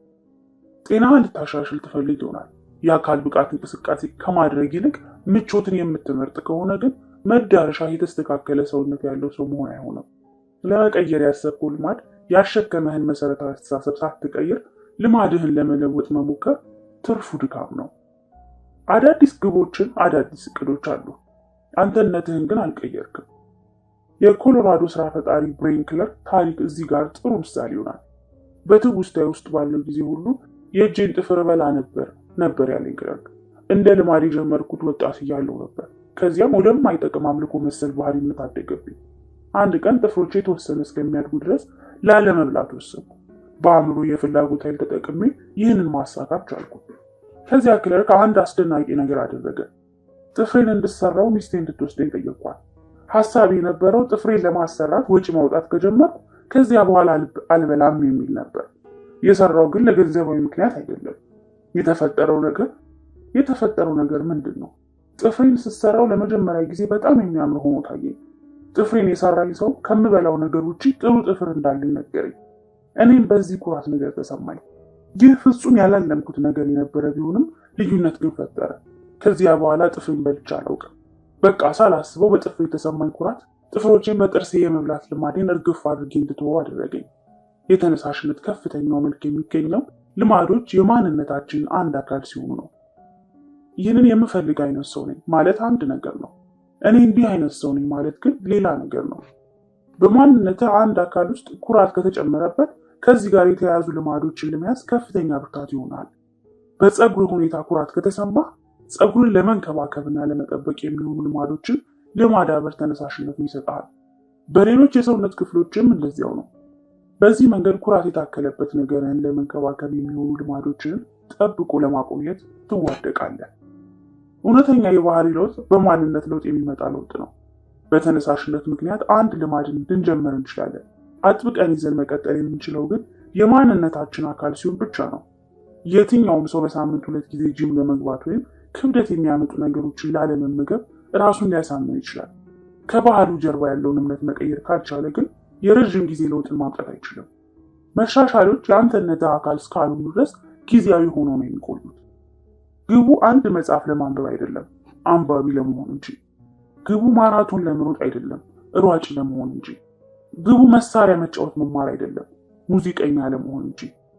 ጤናህን ልታሻሽል ትፈልግ ይሆናል። የአካል ብቃት እንቅስቃሴ ከማድረግ ይልቅ ምቾትን የምትመርጥ ከሆነ ግን መዳረሻ የተስተካከለ ሰውነት ያለው ሰው መሆን አይሆንም። ለመቀየር ያሰብከው ልማድ ያሸከመህን መሰረታዊ አስተሳሰብ ሳትቀይር ልማድህን ለመለወጥ መሞከር ትርፉ ድካም ነው። አዳዲስ ግቦችን፣ አዳዲስ እቅዶች አሉ። አንተነትህን ግን አልቀየርክም። የኮሎራዶ ስራ ፈጣሪ ብሬን ክለር ታሪክ እዚህ ጋር ጥሩ ምሳሌ ይሆናል። በትውስታዬ ውስጥ ባለው ጊዜ ሁሉ የእጄን ጥፍር በላ ነበር ያለኝ ክለር። እንደ ልማድ የጀመርኩት ወጣት እያለሁ ነበር። ከዚያም ወደማይጠቅም አምልኮ መሰል ባህሪነት አደገብኝ። አንድ ቀን ጥፍሮቼ የተወሰነ እስከሚያድጉ ድረስ ላለመብላት ወሰንኩ። በአእምሮ የፍላጎት ኃይል ተጠቅሜ ይህንን ማሳካት ቻልኩ። ከዚያ ክለር ከአንድ አስደናቂ ነገር አደረገ። ጥፍሬን እንድሰራው ሚስቴ እንድትወስደኝ ጠየኳት። ሐሳብ የነበረው ጥፍሬን ለማሰራት ወጪ ማውጣት ከጀመርኩ ከዚያ በኋላ አልበላም የሚል ነበር። የሰራው ግን ለገንዘባዊ ምክንያት አይደለም። የተፈጠረው ነገር ምንድን ነው? ጥፍሬን ስሰራው ለመጀመሪያ ጊዜ በጣም የሚያምር ሆኖ ታየኝ። ጥፍሬን የሰራኝ ሰው ከምበላው ነገር ውጪ ጥሩ ጥፍር እንዳለኝ ነገረኝ። እኔም በዚህ ኩራት ነገር ተሰማኝ። ይህ ፍጹም ያላለምኩት ነገር የነበረ ቢሆንም ልዩነት ግን ፈጠረ። ከዚያ በኋላ ጥፍሬን በልቼ አላውቅም። በቃ ሳላስበው በጥፍሬ የተሰማኝ ኩራት ጥፍሮቼን በጥርሴ የመብላት ልማዴን እርግፍ አድርጌ እንድተወው አደረገኝ። የተነሳሽነት ከፍተኛው መልክ የሚገኘው ልማዶች የማንነታችን አንድ አካል ሲሆኑ ነው። ይህንን የምፈልግ አይነት ሰው ነኝ ማለት አንድ ነገር ነው። እኔ እንዲህ አይነት ሰው ነኝ ማለት ግን ሌላ ነገር ነው። በማንነትህ አንድ አካል ውስጥ ኩራት ከተጨመረበት ከዚህ ጋር የተያያዙ ልማዶችን ለመያዝ ከፍተኛ ብርታት ይሆናል። በፀጉር ሁኔታ ኩራት ከተሰማ ፀጉርን ለመንከባከብና ለመጠበቅ የሚሆኑ ልማዶችን ለማዳበር ተነሳሽነቱን ይሰጣል። በሌሎች የሰውነት ክፍሎችም እንደዚያው ነው። በዚህ መንገድ ኩራት የታከለበት ነገርን ለመንከባከብ የሚሆኑ ልማዶችን ጠብቆ ለማቆየት ትዋደቃለህ። እውነተኛ የባህሪ ለውጥ በማንነት ለውጥ የሚመጣ ለውጥ ነው። በተነሳሽነት ምክንያት አንድ ልማድን ልንጀምር እንችላለን። አጥብቀን ይዘን መቀጠል የምንችለው ግን የማንነታችን አካል ሲሆን ብቻ ነው። የትኛውም ሰው በሳምንት 2 ጊዜ ጂም ለመግባት ወይም ክብደት የሚያመጡ ነገሮችን ላለመመገብ ራሱን ሊያሳምን ይችላል። ከባህሉ ጀርባ ያለውን እምነት መቀየር ካልቻለ ግን የረዥም ጊዜ ለውጥን ማምጣት አይችልም። መሻሻሎች የአንተነት አካል እስካልሆኑ ድረስ ጊዜያዊ ሆኖ ነው የሚቆዩት። ግቡ አንድ መጽሐፍ ለማንበብ አይደለም፣ አንባቢ ለመሆን እንጂ። ግቡ ማራቶን ለመሮጥ አይደለም፣ ሯጭ ለመሆን እንጂ። ግቡ መሳሪያ መጫወት መማር አይደለም፣ ሙዚቀኛ ለመሆን እንጂ።